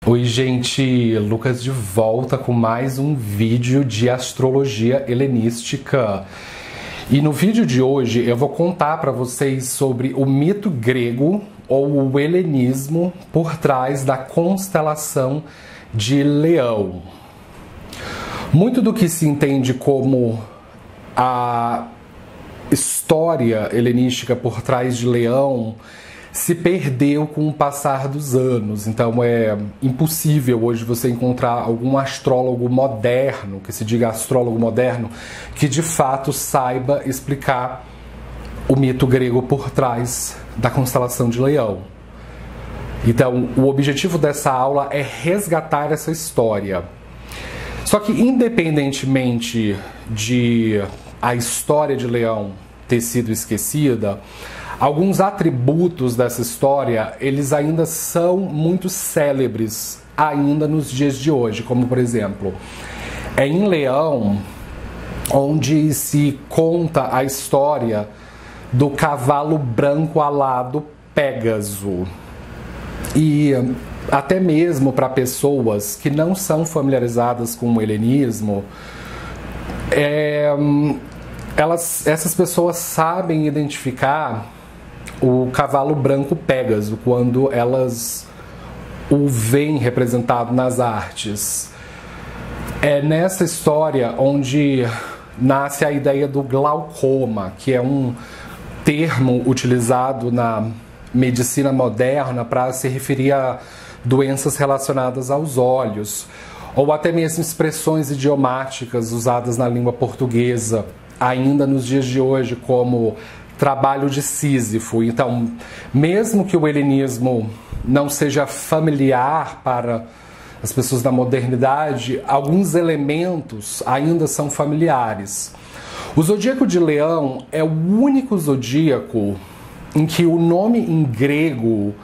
Oi gente, Lucas de volta com mais um vídeo de astrologia helenística. E no vídeo de hoje eu vou contar para vocês sobre o mito grego ou o helenismo por trás da constelação de Leão. Muito do que se entende como a história helenística por trás de Leão se perdeu com o passar dos anos. Então é impossível hoje você encontrar algum astrólogo moderno, que se diga astrólogo moderno, que de fato saiba explicar o mito grego por trás da constelação de Leão. Então o objetivo dessa aula é resgatar essa história. Só que independentemente de a história de Leão ter sido esquecida, alguns atributos dessa história, eles ainda são muito célebres, ainda nos dias de hoje, como por exemplo, é em Leão onde se conta a história do cavalo branco alado Pégaso. E até mesmo para pessoas que não são familiarizadas com o helenismo, essas pessoas sabem identificar o cavalo branco Pégaso quando elas o veem representado nas artes. É nessa história onde nasce a ideia do glaucoma, que é um termo utilizado na medicina moderna para se referir a doenças relacionadas aos olhos, ou até mesmo expressões idiomáticas usadas na língua portuguesa ainda nos dias de hoje, como trabalho de Sísifo. Então, mesmo que o helenismo não seja familiar para as pessoas da modernidade, alguns elementos ainda são familiares. O zodíaco de Leão é o único zodíaco em que o nome em grego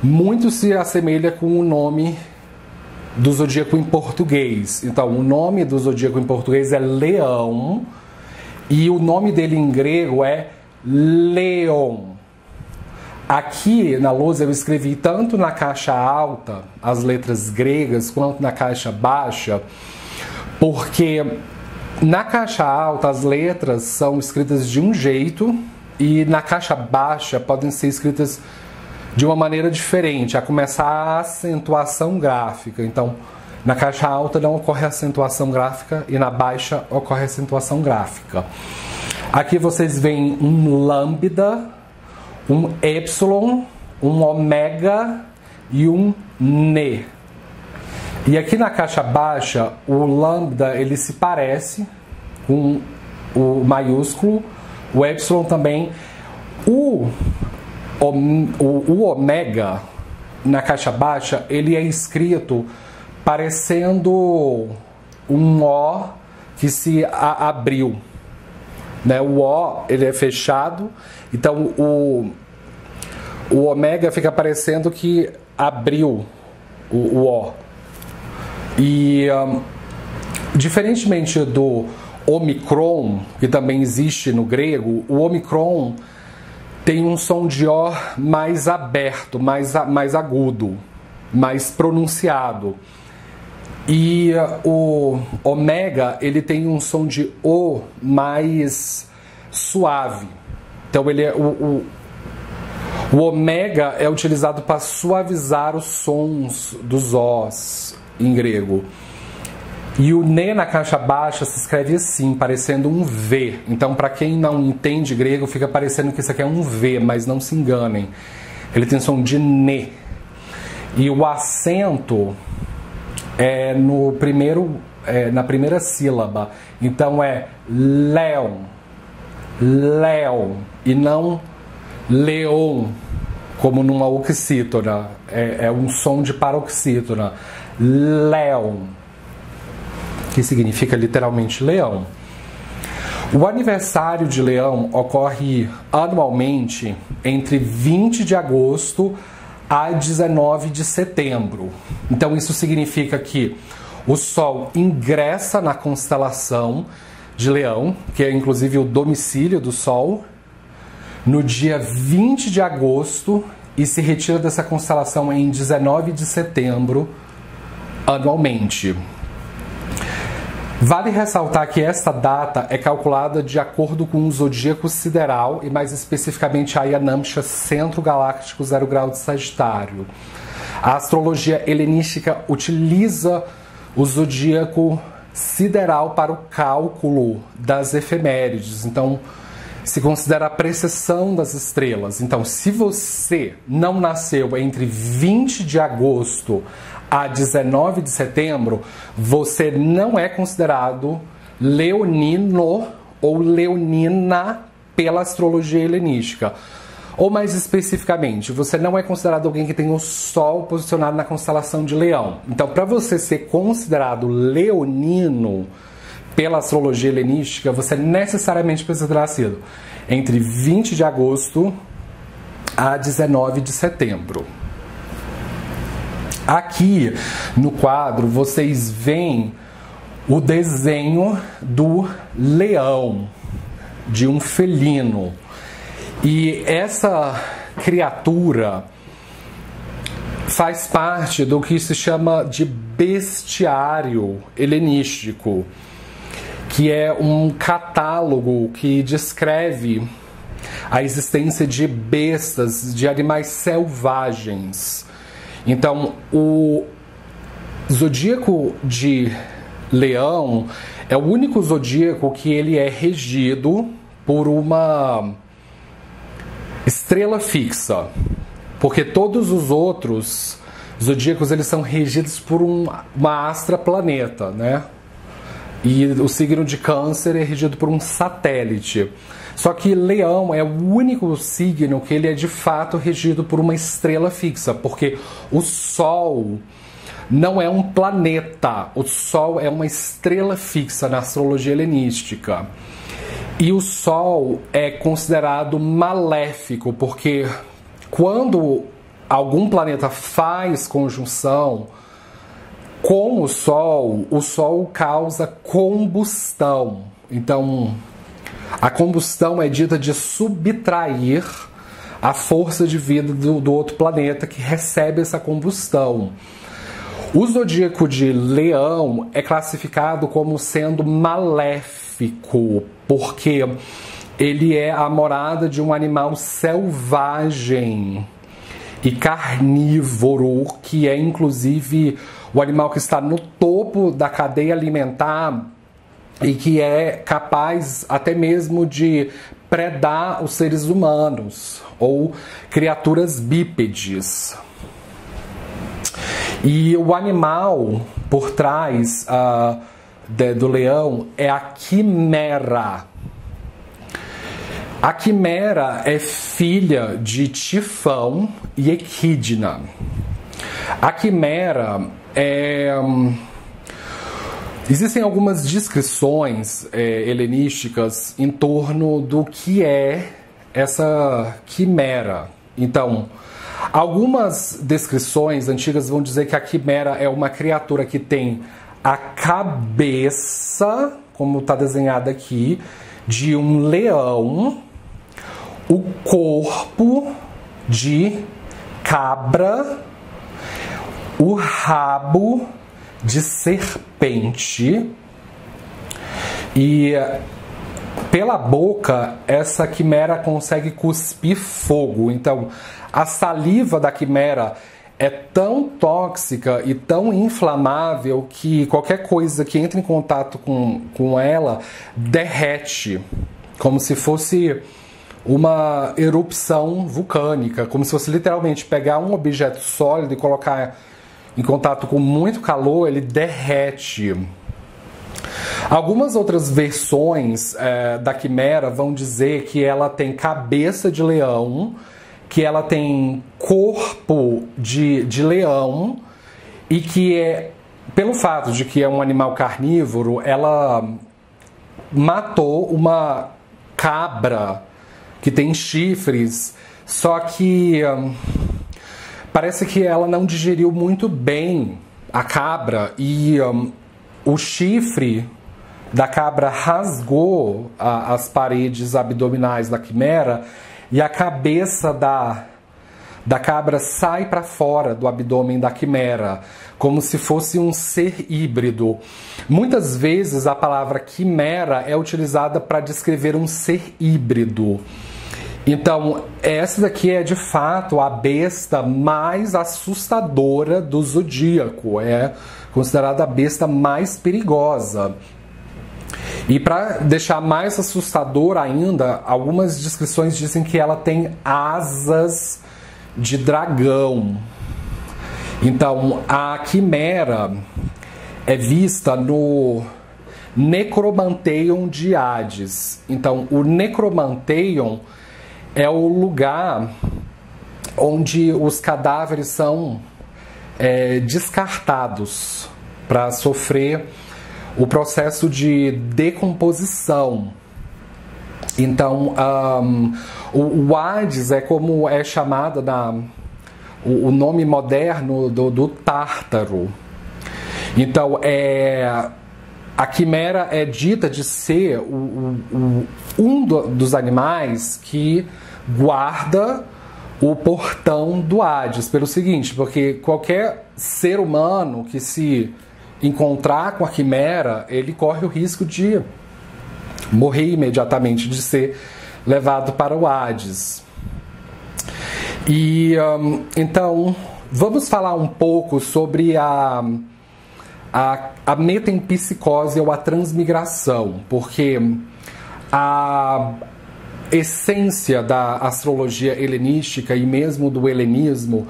muito se assemelha com o nome do zodíaco em português. Então, o nome do zodíaco em português é Leão e o nome dele em grego é Leon. Aqui na lousa eu escrevi tanto na caixa alta as letras gregas quanto na caixa baixa, porque na caixa alta as letras são escritas de um jeito e na caixa baixa podem ser escritas de uma maneira diferente, a começar a acentuação gráfica. Então, na caixa alta não ocorre acentuação gráfica e na baixa ocorre acentuação gráfica. Aqui vocês veem um lambda, um epsilon, um ômega e um ne. E aqui na caixa baixa, o lambda ele se parece com o maiúsculo, o epsilon também. O ômega na caixa baixa ele é escrito parecendo um O que se abriu. Né? O O ele é fechado, então o ômega fica parecendo que abriu o O. E diferentemente do omicron, que também existe no grego, o omicron tem um som de O mais aberto, mais agudo, mais pronunciado. E o ômega ele tem um som de O mais suave. Então ele é o ômega é utilizado para suavizar os sons dos Os em grego. E o ne na caixa baixa se escreve assim, parecendo um V. Então, para quem não entende grego, fica parecendo que isso aqui é um V, mas não se enganem. Ele tem som de ne. E o acento é no primeiro, na primeira sílaba. Então é Leon, Léo, e não Leon, como numa oxítona. É um som de paroxítona. Leon, que significa literalmente leão. O aniversário de Leão ocorre anualmente entre 20 de agosto a 19 de setembro. Então isso significa que o Sol ingressa na constelação de Leão, que é inclusive o domicílio do Sol, no dia 20 de agosto e se retira dessa constelação em 19 de setembro anualmente. Vale ressaltar que esta data é calculada de acordo com o zodíaco sideral e mais especificamente a Yanamsha Centro Galáctico 0 grau de Sagitário. A astrologia helenística utiliza o zodíaco sideral para o cálculo das efemérides. Então, se considera a precessão das estrelas. Então, se você não nasceu entre 20 de agosto a 19 de setembro, você não é considerado leonino ou leonina pela astrologia helenística. Ou mais especificamente, você não é considerado alguém que tem o Sol posicionado na constelação de Leão. Então, para você ser considerado leonino pela astrologia helenística, você necessariamente precisa ter nascido entre 20 de agosto a 19 de setembro. Aqui no quadro vocês veem o desenho do leão, de um felino. E essa criatura faz parte do que se chama de bestiário helenístico, que é um catálogo que descreve a existência de bestas, de animais selvagens. Então, o zodíaco de Leão é o único zodíaco que ele é regido por uma estrela fixa, porque todos os outros zodíacos eles são regidos por uma astra-planeta, né? E o signo de Câncer é regido por um satélite. Só que Leão é o único signo que ele é de fato regido por uma estrela fixa, porque o Sol não é um planeta, o Sol é uma estrela fixa na astrologia helenística. E o Sol é considerado maléfico, porque quando algum planeta faz conjunção com o Sol causa combustão. Então, a combustão é dita de subtrair a força de vida do outro planeta que recebe essa combustão. O zodíaco de Leão é classificado como sendo maléfico, porque ele é a morada de um animal selvagem e carnívoro, que é inclusive o animal que está no topo da cadeia alimentar e que é capaz até mesmo de predar os seres humanos ou criaturas bípedes. E o animal por trás do leão é a quimera. A quimera é filha de Tifão e Equidna. A quimera existem algumas descrições helenísticas em torno do que é essa quimera. Então, algumas descrições antigas vão dizer que a quimera é uma criatura que tem a cabeça, como está desenhada aqui, de um leão, o corpo de cabra, o rabo de serpente e pela boca essa quimera consegue cuspir fogo. Então a saliva da quimera é tão tóxica e tão inflamável que qualquer coisa que entre em contato com ela derrete, como se fosse uma erupção vulcânica, como se fosse literalmente pegar um objeto sólido e colocar em contato com muito calor, ele derrete. Algumas outras versões da quimera vão dizer que ela tem cabeça de leão, que ela tem corpo de leão e que pelo fato de que é um animal carnívoro, ela matou uma cabra que tem chifres, só que parece que ela não digeriu muito bem a cabra e o chifre da cabra rasgou as paredes abdominais da quimera e a cabeça da cabra sai para fora do abdômen da quimera, como se fosse um ser híbrido. Muitas vezes a palavra quimera é utilizada para descrever um ser híbrido. Então, essa daqui é de fato a besta mais assustadora do zodíaco, é considerada a besta mais perigosa. E para deixar mais assustador ainda, algumas descrições dizem que ela tem asas de dragão. Então, a quimera é vista no Necromanteion de Hades. Então, o Necromanteion é o lugar onde os cadáveres são descartados para sofrer o processo de decomposição. Então, o Hades é como é chamado o nome moderno do Tártaro. Então, a quimera é dita de ser um dos animais que guarda o portão do Hades. Pelo seguinte, porque qualquer ser humano que se encontrar com a quimera, ele corre o risco de morrer imediatamente, de ser levado para o Hades. E então, vamos falar um pouco sobre a metempsicose ou a transmigração, porque a essência da astrologia helenística e mesmo do helenismo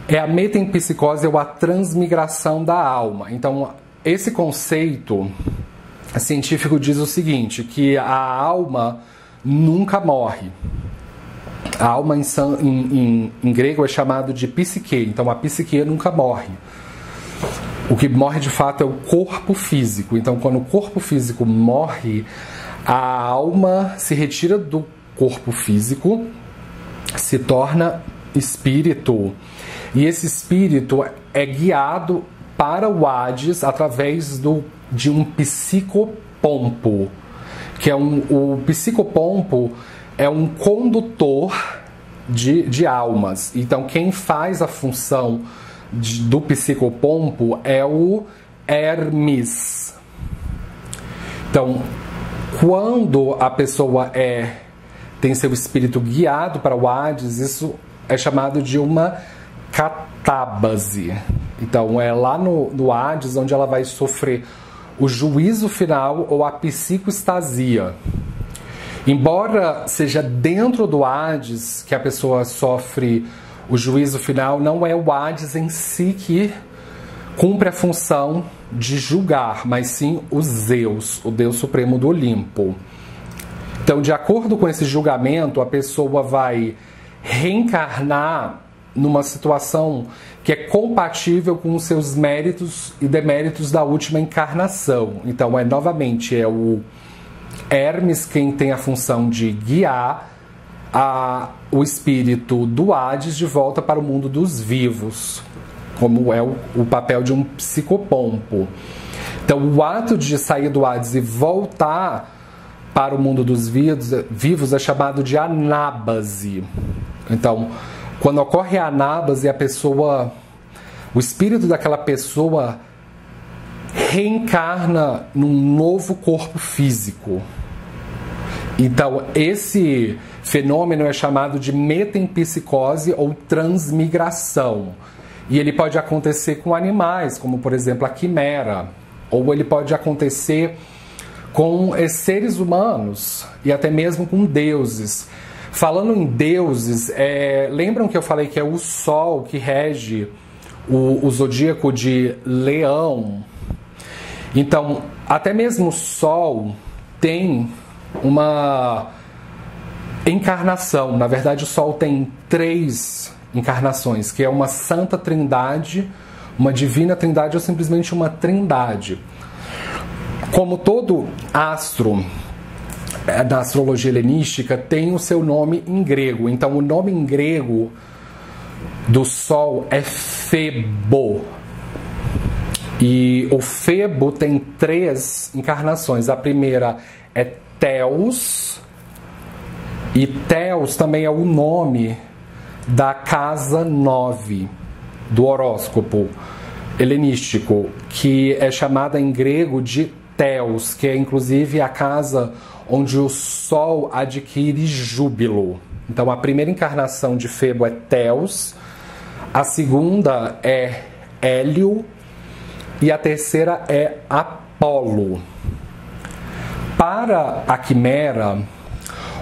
é a metempsicose ou a transmigração da alma. Então, esse conceito científico diz o seguinte, que a alma nunca morre. A alma em grego é chamado de psique, então a psique nunca morre. O que morre de fato é o corpo físico. Então, quando o corpo físico morre, a alma se retira do corpo físico, se torna espírito. E esse espírito é guiado para o Hades através de um psicopompo, que é o psicopompo é um condutor de almas. Então, quem faz a função do psicopompo é o Hermes. Então, quando a pessoa tem seu espírito guiado para o Hades, isso é chamado de uma catábase. Então, é lá no Hades onde ela vai sofrer o juízo final ou a psicoestasia. Embora seja dentro do Hades que a pessoa sofre o juízo final, não é o Hades em si que cumpre a função de julgar, mas sim o Zeus, o Deus Supremo do Olimpo. Então, de acordo com esse julgamento, a pessoa vai reencarnar numa situação que é compatível com os seus méritos e deméritos da última encarnação. Então, novamente, é o Hermes quem tem a função de guiar o espírito do Hades de volta para o mundo dos vivos, como é o papel de um psicopompo. Então, o ato de sair do Hades e voltar para o mundo dos vivos é chamado de anábase. Então, quando ocorre a anábase, o espírito daquela pessoa reencarna num novo corpo físico. Então, esse fenômeno é chamado de metempsicose ou transmigração. E ele pode acontecer com animais, como por exemplo a quimera, ou ele pode acontecer com seres humanos e até mesmo com deuses. Falando em deuses, lembram que eu falei que é o Sol que rege o zodíaco de Leão? Então, até mesmo o Sol tem uma encarnação. Na verdade, o Sol tem 3 encarnações, que é uma santa trindade, uma divina trindade ou simplesmente uma trindade. Como todo astro da astrologia helenística tem o seu nome em grego. Então, o nome em grego do Sol é Febo. E o Febo tem 3 encarnações. A primeira é Theos. E Theos também é o nome da casa 9 do horóscopo helenístico, que é chamada em grego de Theos, que é inclusive a casa onde o Sol adquire júbilo. Então a primeira encarnação de Febo é Theos, a segunda é Hélio e a terceira é Apolo. Para a quimera,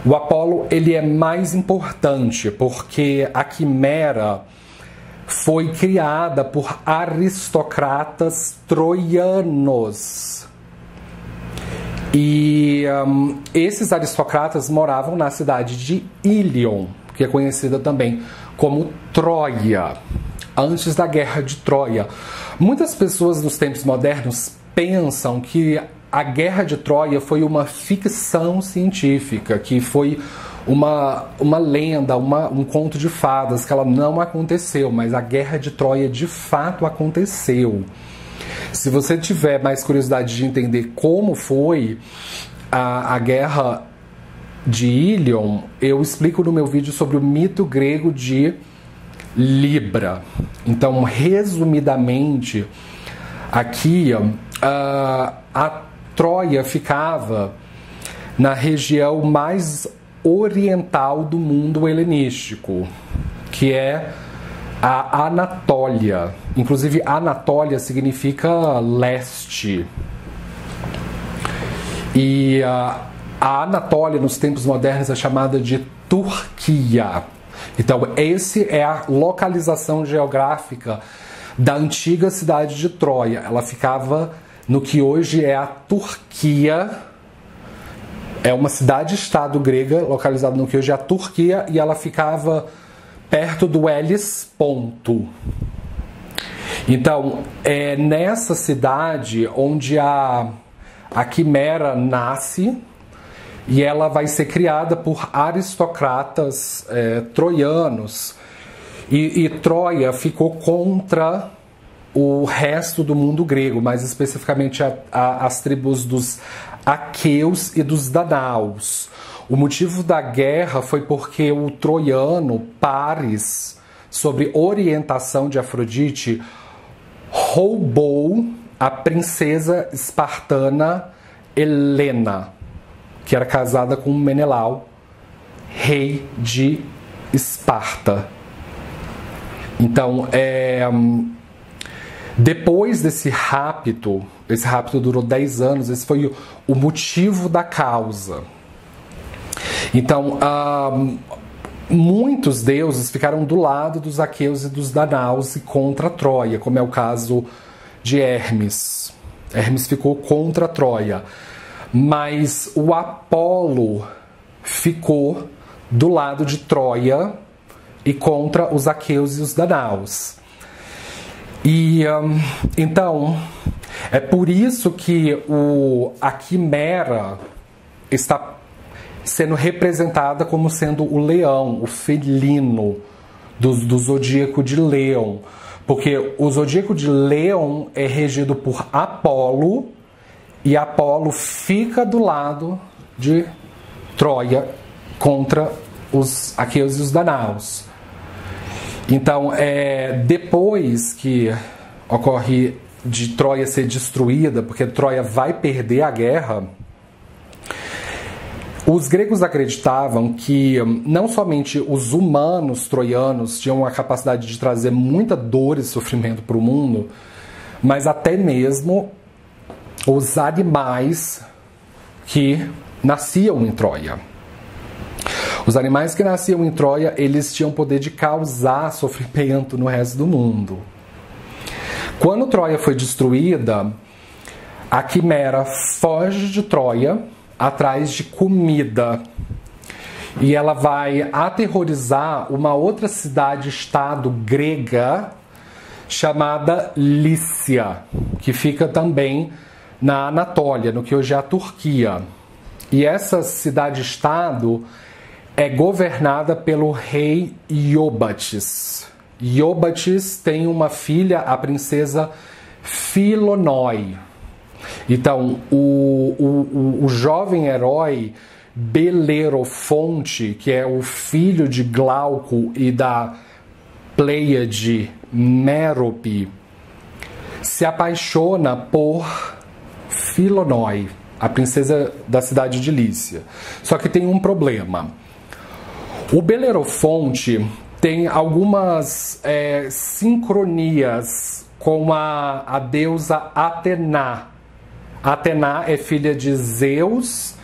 o Apolo ele é mais importante, porque a quimera foi criada por aristocratas troianos. E esses aristocratas moravam na cidade de Ilion, que é conhecida também como Troia, antes da Guerra de Troia. Muitas pessoas nos tempos modernos pensam que a Guerra de Troia foi uma ficção científica, que foi uma lenda, um conto de fadas, que ela não aconteceu, mas a Guerra de Troia de fato aconteceu. Se você tiver mais curiosidade de entender como foi a Guerra de Ilion, eu explico no meu vídeo sobre o mito grego de Libra. Então, resumidamente, aqui a Troia ficava na região mais oriental do mundo helenístico, que é a Anatólia. Inclusive, Anatólia significa leste. E a Anatólia, nos tempos modernos, é chamada de Turquia. Então, essa é a localização geográfica da antiga cidade de Troia. Ela ficava no que hoje é a Turquia. É uma cidade-estado grega localizada no que hoje é a Turquia, e ela ficava perto do Hellesponto. Então, é nessa cidade onde a quimera nasce, e ela vai ser criada por aristocratas troianos. E Troia ficou contra o resto do mundo grego, mais especificamente as tribos dos aqueus e dos danaus. O motivo da guerra foi porque o troiano Paris, sob orientação de Afrodite, roubou a princesa espartana Helena, que era casada com Menelau, rei de Esparta. Então, depois desse rapto, esse rapto durou 10 anos, esse foi o motivo da causa. Então, muitos deuses ficaram do lado dos aqueus e dos danaus e contra Troia, como é o caso de Hermes. Hermes ficou contra Troia. Mas o Apolo ficou do lado de Troia e contra os aqueus e os danaus. E então é por isso que a quimera está sendo representada como sendo o leão, o felino do zodíaco de Leão, porque o zodíaco de Leão é regido por Apolo, e Apolo fica do lado de Troia contra os aqueus e os danaus. Então, depois que ocorre de Troia ser destruída, porque Troia vai perder a guerra, os gregos acreditavam que não somente os humanos troianos tinham a capacidade de trazer muita dor e sofrimento para o mundo, mas até mesmo os animais que nasciam em Troia. Os animais que nasciam em Troia, eles tinham o poder de causar sofrimento no resto do mundo. Quando Troia foi destruída, a quimera foge de Troia atrás de comida. E ela vai aterrorizar uma outra cidade-estado grega chamada Lícia, que fica também na Anatólia, no que hoje é a Turquia. E essa cidade-estado é governada pelo rei Iobates. Iobates tem uma filha, a princesa Filonói. Então, o jovem herói Belerofonte, que é o filho de Glauco e da Pleiade Mérope, se apaixona por Filonói, a princesa da cidade de Lícia. Só que tem um problema. O Belerofonte tem algumas sincronias com a deusa Atena. Atena é filha de Zeus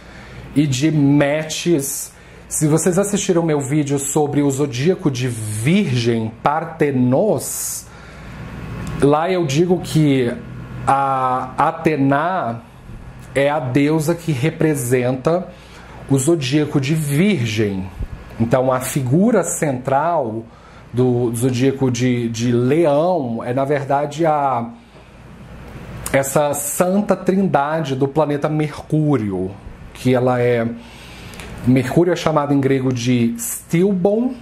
e de Metis. Se vocês assistiram meu vídeo sobre o zodíaco de Virgem, Partenos, lá eu digo que a Atena é a deusa que representa o zodíaco de Virgem. Então a figura central do zodíaco de Leão é, na verdade, essa santa trindade do planeta Mercúrio, que ela é... Mercúrio é chamado em grego de Stilbon,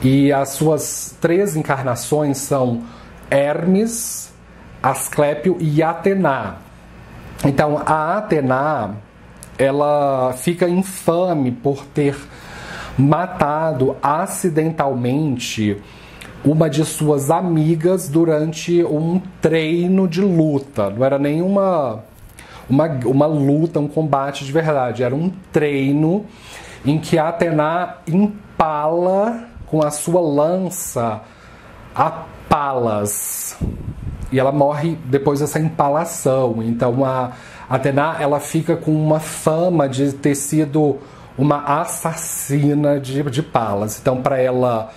e as suas 3 encarnações são Hermes, Asclépio e Atena. Então, a Atena, ela fica infame por ter matado acidentalmente uma de suas amigas durante um treino de luta. Não era nem uma luta, um combate de verdade. Era um treino em que a Atena empala com a sua lança a Palas. E ela morre depois dessa empalação. Então a Atena, ela fica com uma fama de ter sido uma assassina de Palas. Então, para ela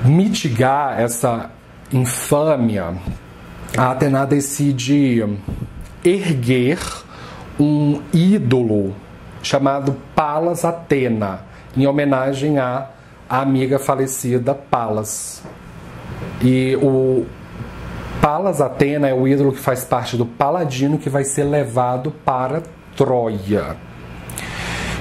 mitigar essa infâmia, a Atena decide erguer um ídolo chamado Palas Atena, em homenagem à amiga falecida Palas. E o Palas Atena é o ídolo que faz parte do Paladino, que vai ser levado para Troia.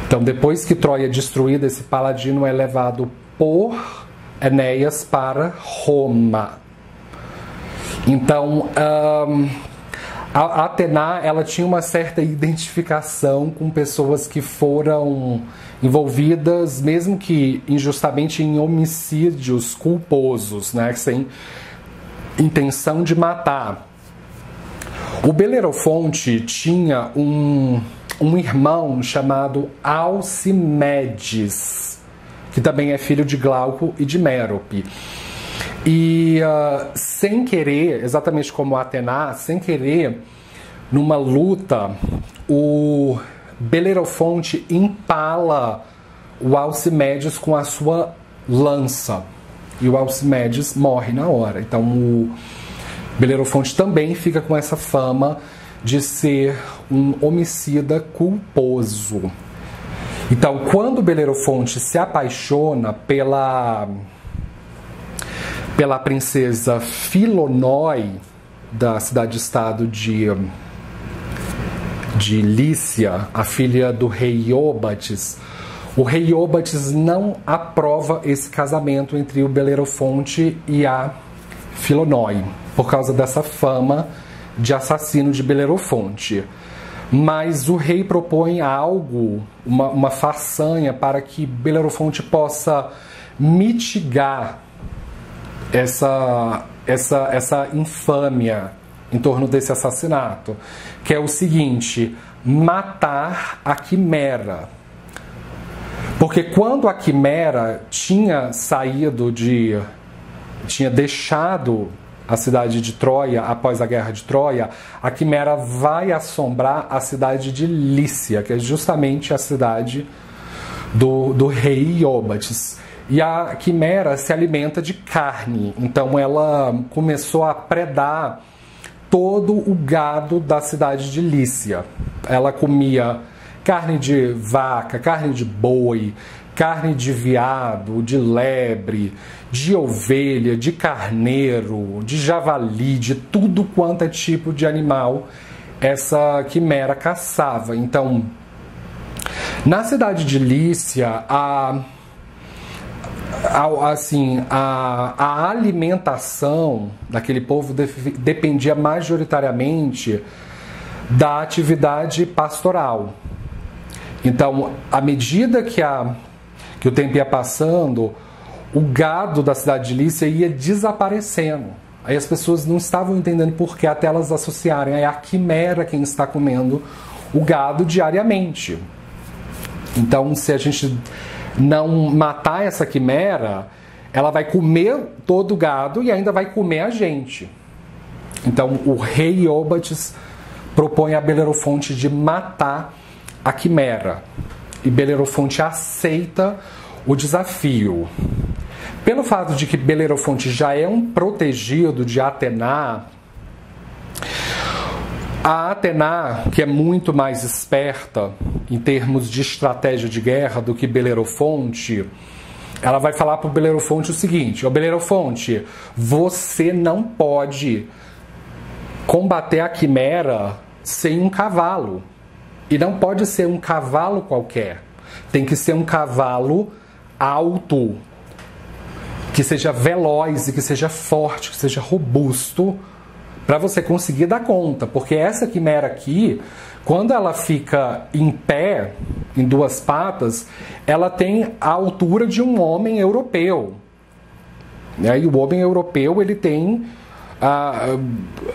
Então, depois que Troia é destruída, esse Paladino é levado por Enéas para Roma. Então, a Atena, ela tinha uma certa identificação com pessoas que foram envolvidas, mesmo que injustamente, em homicídios culposos, né, sem intenção de matar. O Belerofonte tinha um irmão chamado Alcimedes, que também é filho de Glauco e de Mérope. E sem querer, exatamente como Atena, sem querer, numa luta, o Belerofonte empala o Alcimedes com a sua lança. E o Alcimedes morre na hora. Então o Belerofonte também fica com essa fama de ser um homicida culposo. Então, quando o Belerofonte se apaixona pela princesa Filonói, da cidade-estado de Lícia, a filha do rei Iôbates, o rei Iôbates não aprova esse casamento entre o Belerofonte e a Filonói, por causa dessa fama de assassino de Belerofonte. Mas o rei propõe algo, uma façanha, para que Belerofonte possa mitigar essa infâmia em torno desse assassinato, que é o seguinte: matar a Quimera. Porque quando a Quimera tinha deixado a cidade de Troia após a guerra de Troia, a Quimera vai assombrar a cidade de Lícia, que é justamente a cidade do rei Iôbates. E a Quimera se alimenta de carne, então ela começou a predar todo o gado da cidade de Lícia. Ela comia carne de vaca, carne de boi, carne de veado, de lebre, de ovelha, de carneiro, de javali, de tudo quanto é tipo de animal essa Quimera caçava. Então, na cidade de Lícia, a alimentação daquele povo dependia majoritariamente da atividade pastoral. Então, à medida que o tempo ia passando, o gado da cidade de Lícia ia desaparecendo. Aí as pessoas não estavam entendendo por que, até elas associarem a quimera quem está comendo o gado diariamente. Então, se a gente não matar essa quimera, ela vai comer todo o gado e ainda vai comer a gente. Então, o rei Iobates propõe a Belerofonte de matar a quimera. E Belerofonte aceita o desafio. Pelo fato de que Belerofonte já é um protegido de Atena, a Atena, que é muito mais esperta em termos de estratégia de guerra do que Belerofonte, ela vai falar para o Belerofonte o seguinte: ô Belerofonte, você não pode combater a quimera sem um cavalo. E não pode ser um cavalo qualquer. Tem que ser um cavalo alto, que seja veloz e que seja forte, que seja robusto, para você conseguir dar conta. Porque essa quimera aqui, quando ela fica em pé, em duas patas, ela tem a altura de um homem europeu. E o homem europeu, ele tem...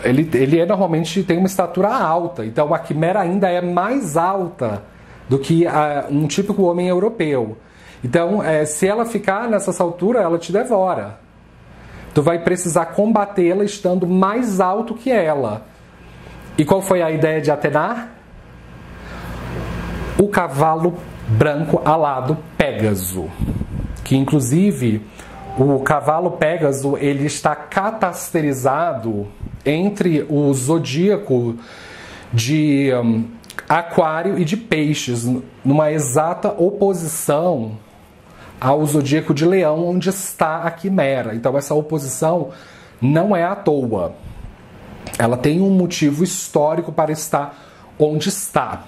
ele normalmente tem uma estatura alta. Então a quimera ainda é mais alta do que um típico homem europeu. Então, se ela ficar nessa altura, ela te devora. Tu vai precisar combatê-la estando mais alto que ela. E qual foi a ideia de Atena? O cavalo branco alado Pégaso. Que, inclusive, o cavalo Pégaso, ele está catasterizado entre o zodíaco de Aquário e de Peixes, numa exata oposição ao zodíaco de Leão, onde está a quimera. Então essa oposição não é à toa. Ela tem um motivo histórico para estar onde está.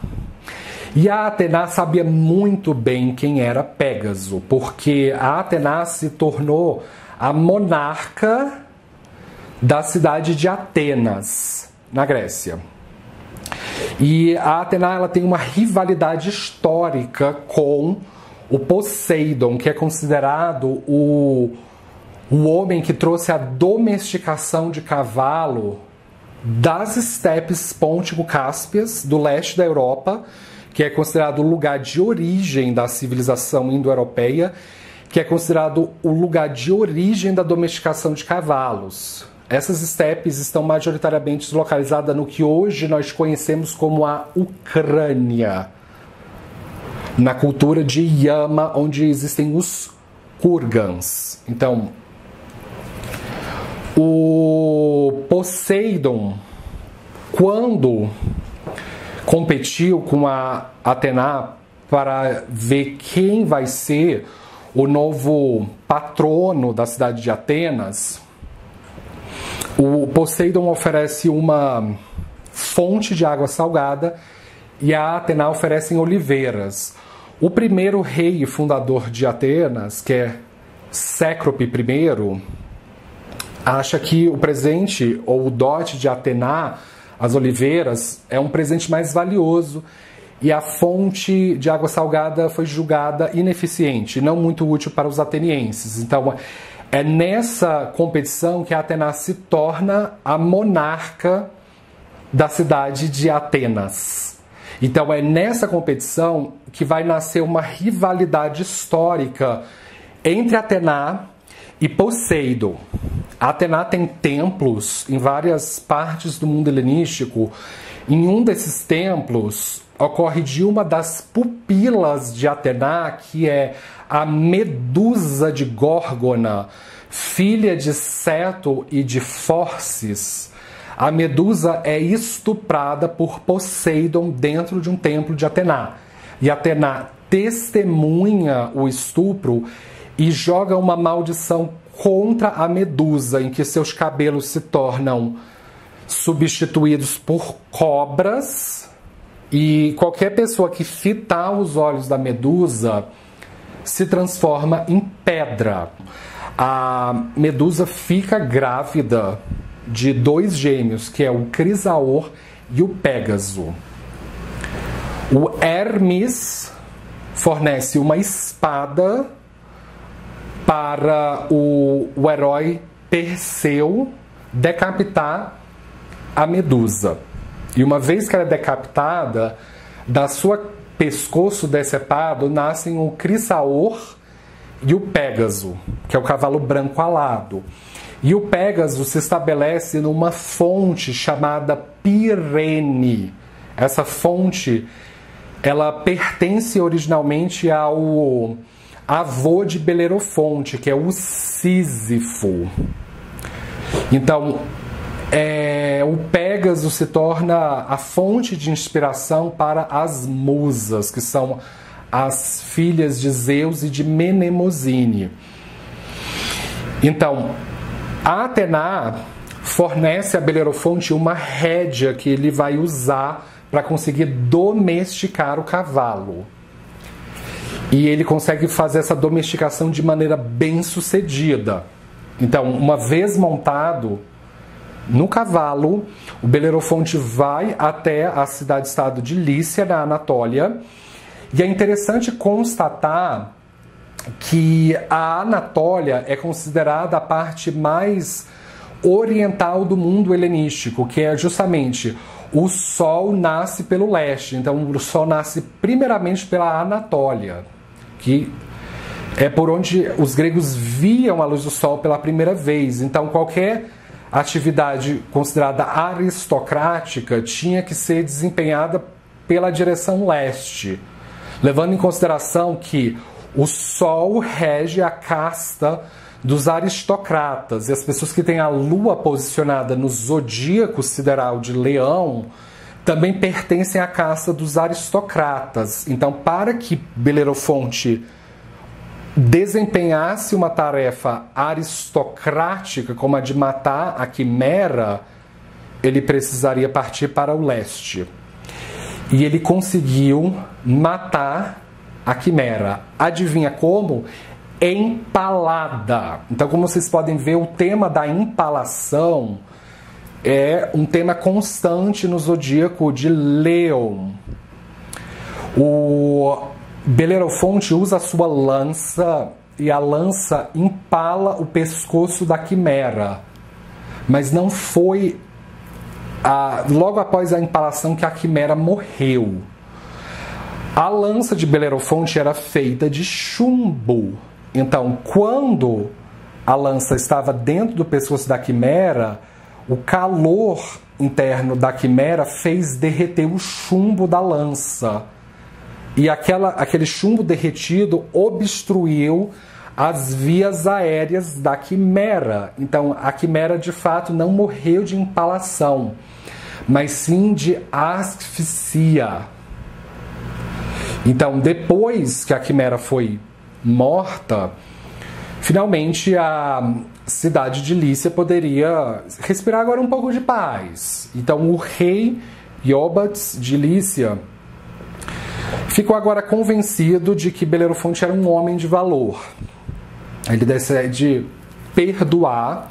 E a Atena sabia muito bem quem era Pégaso, porque a Atena se tornou a monarca da cidade de Atenas, na Grécia. E a Atena, ela tem uma rivalidade histórica com o Poseidon, que é considerado o homem que trouxe a domesticação de cavalo das estepes pôntico-cáspias do leste da Europa, que é considerado o lugar de origem da civilização indo-europeia, que é considerado o lugar de origem da domesticação de cavalos. Essas estepes estão majoritariamente localizadas no que hoje nós conhecemos como a Ucrânia, na cultura de Yama, onde existem os Kurgans. Então, o Poseidon, quando competiu com a Atena para ver quem vai ser o novo patrono da cidade de Atenas, o Poseidon oferece uma fonte de água salgada e a Atena oferece oliveiras. O primeiro rei e fundador de Atenas, que é Cécrope I, acha que o presente ou o dote de Atena, as oliveiras, é um presente mais valioso e a fonte de água salgada foi julgada ineficiente, não muito útil para os atenienses. Então, é nessa competição que a Atena se torna a monarca da cidade de Atenas. Então é nessa competição que vai nascer uma rivalidade histórica entre Atena e Poseidon. A Atena tem templos em várias partes do mundo helenístico. Em um desses templos ocorre de uma das pupilas de Atena, que é a Medusa de Górgona, filha de Ceto e de Forcis. A Medusa é estuprada por Poseidon dentro de um templo de Atena. E Atena testemunha o estupro e joga uma maldição contra a Medusa, em que seus cabelos se tornam substituídos por cobras e qualquer pessoa que fitar os olhos da Medusa se transforma em pedra. A Medusa fica grávida de 2 gêmeos, que é o Crisaor e o Pégaso. O Hermes fornece uma espada para o herói Perseu decapitar a Medusa. E uma vez que ela é decapitada, da sua pescoço decepado nascem o Crisaor e o Pégaso, que é o cavalo branco alado. E o Pégaso se estabelece numa fonte chamada Pirene. Essa fonte, ela pertence originalmente ao avô de Belerofonte, que é o Sísifo. Então, o Pégaso se torna a fonte de inspiração para as musas, que são as filhas de Zeus e de Menemosine. Então, a Atena fornece a Belerofonte uma rédea que ele vai usar para conseguir domesticar o cavalo. E ele consegue fazer essa domesticação de maneira bem sucedida. Então, uma vez montado no cavalo, o Belerofonte vai até a cidade-estado de Lícia, na Anatólia. E é interessante constatar que a Anatólia é considerada a parte mais oriental do mundo helenístico, que é justamente o Sol nasce pelo leste. Então, o Sol nasce primeiramente pela Anatólia, que é por onde os gregos viam a luz do Sol pela primeira vez. Então, qualquer atividade considerada aristocrática tinha que ser desempenhada pela direção leste, levando em consideração que o Sol rege a casta dos aristocratas, e as pessoas que têm a Lua posicionada no zodíaco sideral de Leão também pertencem à casta dos aristocratas. Então, para que Belerofonte desempenhasse uma tarefa aristocrática, como a de matar a quimera, ele precisaria partir para o leste. E ele conseguiu matar a quimera. Adivinha como? Empalada. Então, como vocês podem ver, o tema da empalação é um tema constante no zodíaco de Leão. O Belerofonte usa a sua lança e a lança empala o pescoço da quimera. Mas não foi logo após a empalação que a quimera morreu. A lança de Belerofonte era feita de chumbo. Então, quando a lança estava dentro do pescoço da quimera, o calor interno da quimera fez derreter o chumbo da lança. E aquele chumbo derretido obstruiu as vias aéreas da quimera. Então, a quimera, de fato, não morreu de empalação, mas sim de asfixia. Então, depois que a quimera foi morta, finalmente a cidade de Lícia poderia respirar agora um pouco de paz. Então, o rei Iobates de Lícia ficou agora convencido de que Belerofonte era um homem de valor. Ele decide perdoar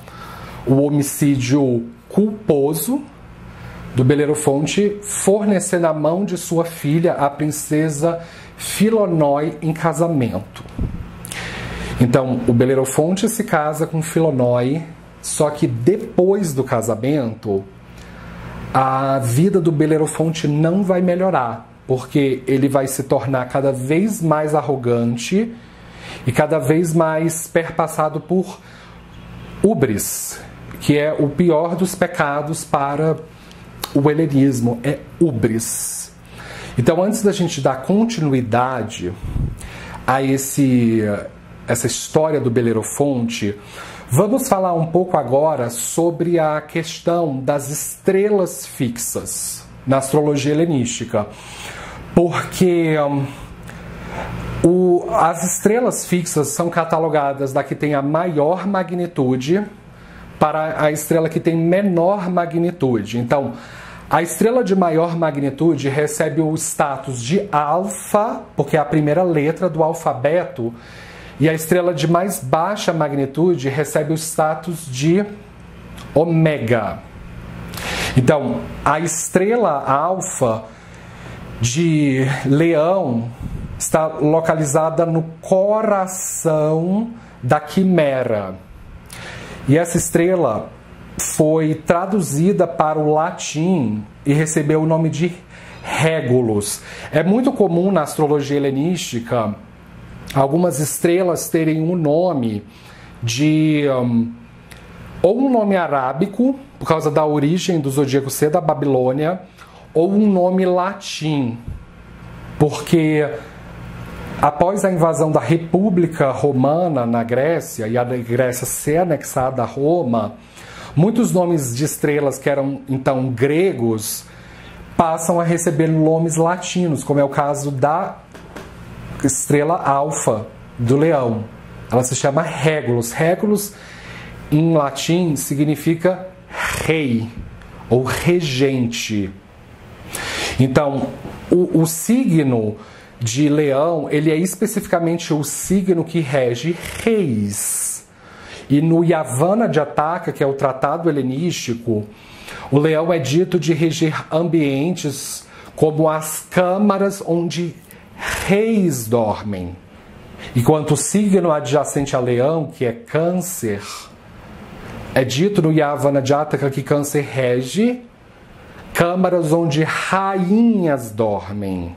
o homicídio culposo do Belerofonte, fornecendo a mão de sua filha, a princesa Filonói, em casamento. Então, o Belerofonte se casa com Filonói, só que depois do casamento, a vida do Belerofonte não vai melhorar, porque ele vai se tornar cada vez mais arrogante e cada vez mais perpassado por ubris, que é o pior dos pecados para o helenismo, é ubris. Então, antes da gente dar continuidade a essa história do Belerofonte, vamos falar um pouco agora sobre a questão das estrelas fixas na astrologia helenística. Porque as estrelas fixas são catalogadas da que tem a maior magnitude para a estrela que tem menor magnitude. Então, a estrela de maior magnitude recebe o status de alfa, porque é a primeira letra do alfabeto, e a estrela de mais baixa magnitude recebe o status de ômega. Então, a estrela alfa de Leão está localizada no coração da Quimera. E essa estrela foi traduzida para o latim e recebeu o nome de Regulus. É muito comum na astrologia helenística algumas estrelas terem um nome de ou um nome arábico, por causa da origem do zodíaco ser da Babilônia, ou um nome latim, porque após a invasão da República Romana na Grécia e a Grécia ser anexada a Roma, muitos nomes de estrelas que eram então gregos passam a receber nomes latinos, como é o caso da estrela Alfa do Leão. Ela se chama Regulus. Regulus em latim significa rei ou regente. Então, o signo de Leão, ele é especificamente o signo que rege reis. E no Yavana Jataka, que é o tratado helenístico, o leão é dito de reger ambientes como as câmaras onde reis dormem. Enquanto o signo adjacente a Leão, que é Câncer, é dito no Yavana Jataka que Câncer rege câmaras onde rainhas dormem.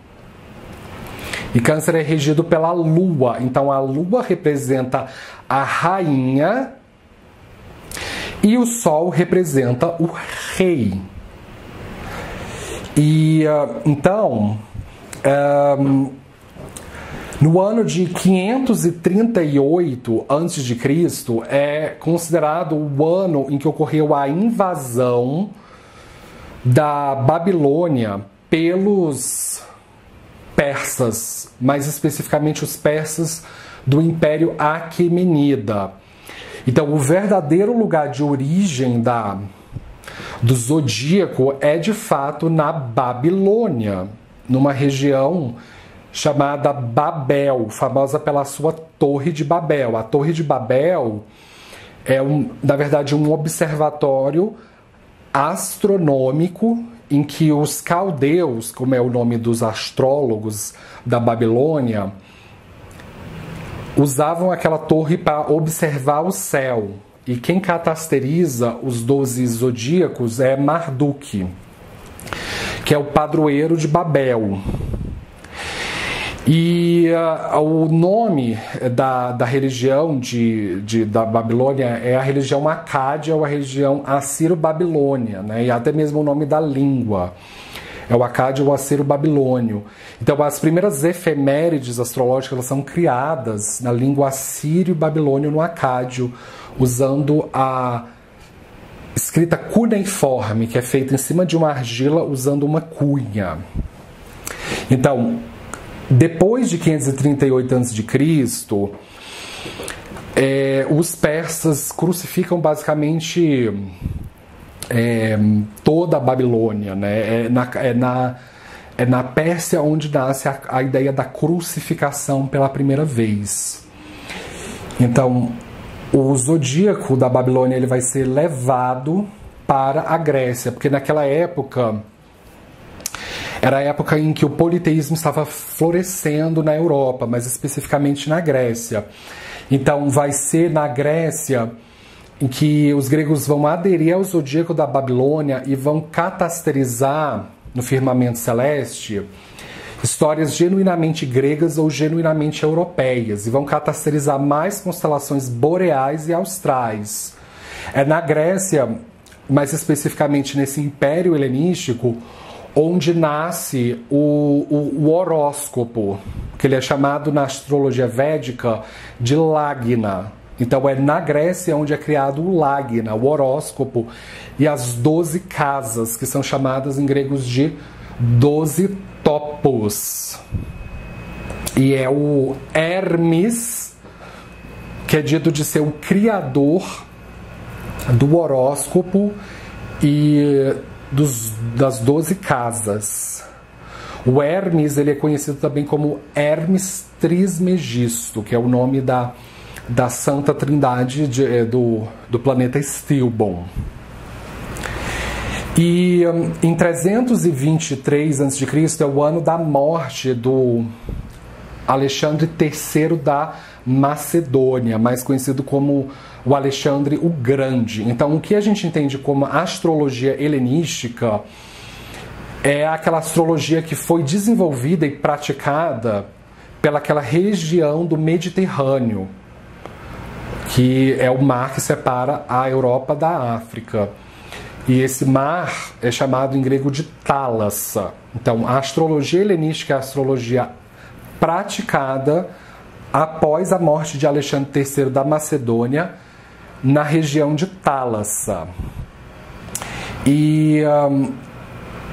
E Câncer é regido pela Lua. Então a Lua representa a rainha e o Sol representa o rei. E então, no ano de 538 a.C., é considerado o ano em que ocorreu a invasão da Babilônia pelos persas, mais especificamente os persas do Império Aquemenida. Então, o verdadeiro lugar de origem do zodíaco é de fato na Babilônia, numa região chamada Babel, famosa pela sua Torre de Babel. A Torre de Babel é, na verdade, um observatório astronômico em que os caldeus, como é o nome dos astrólogos da Babilônia, usavam aquela torre para observar o céu. E quem catasteriza os 12 zodíacos é Marduk, que é o padroeiro de Babel. E o nome da religião da Babilônia é a religião Acádia ou a religião Assiro-Babilônia, né? E até mesmo o nome da língua é o Acádio ou Assiro-Babilônio. Então as primeiras efemérides astrológicas elas são criadas na língua assírio-babilônio no Acádio, usando a escrita cuneiforme, que é feita em cima de uma argila usando uma cunha. Então, depois de 538 a.C., os persas crucificam basicamente toda a Babilônia, né? É na Pérsia onde nasce a ideia da crucificação pela primeira vez. Então, o zodíaco da Babilônia ele vai ser levado para a Grécia, porque naquela época era a época em que o politeísmo estava florescendo na Europa, mas especificamente na Grécia. Então vai ser na Grécia em que os gregos vão aderir ao zodíaco da Babilônia e vão catasterizar no firmamento celeste histórias genuinamente gregas ou genuinamente europeias, e vão catasterizar mais constelações boreais e austrais. É na Grécia, mais especificamente nesse Império Helenístico, onde nasce o horóscopo, que ele é chamado na astrologia védica de Lagna. Então é na Grécia onde é criado o Lagna, o horóscopo, e as 12 casas, que são chamadas em gregos de 12 topos. E é o Hermes, que é dito de ser o criador do horóscopo e das 12 casas. O Hermes ele é conhecido também como Hermes Trismegisto, que é o nome da Santa Trindade do planeta Stilbon. E em 323 a.C. é o ano da morte do Alexandre III da Macedônia, mais conhecido como o Alexandre o Grande. Então, o que a gente entende como astrologia helenística é aquela astrologia que foi desenvolvida e praticada pelaquela região do Mediterrâneo, que é o mar que separa a Europa da África. E esse mar é chamado em grego de Thalassa. Então, a astrologia helenística é a astrologia praticada após a morte de Alexandre III da Macedônia, na região de Thalassa. E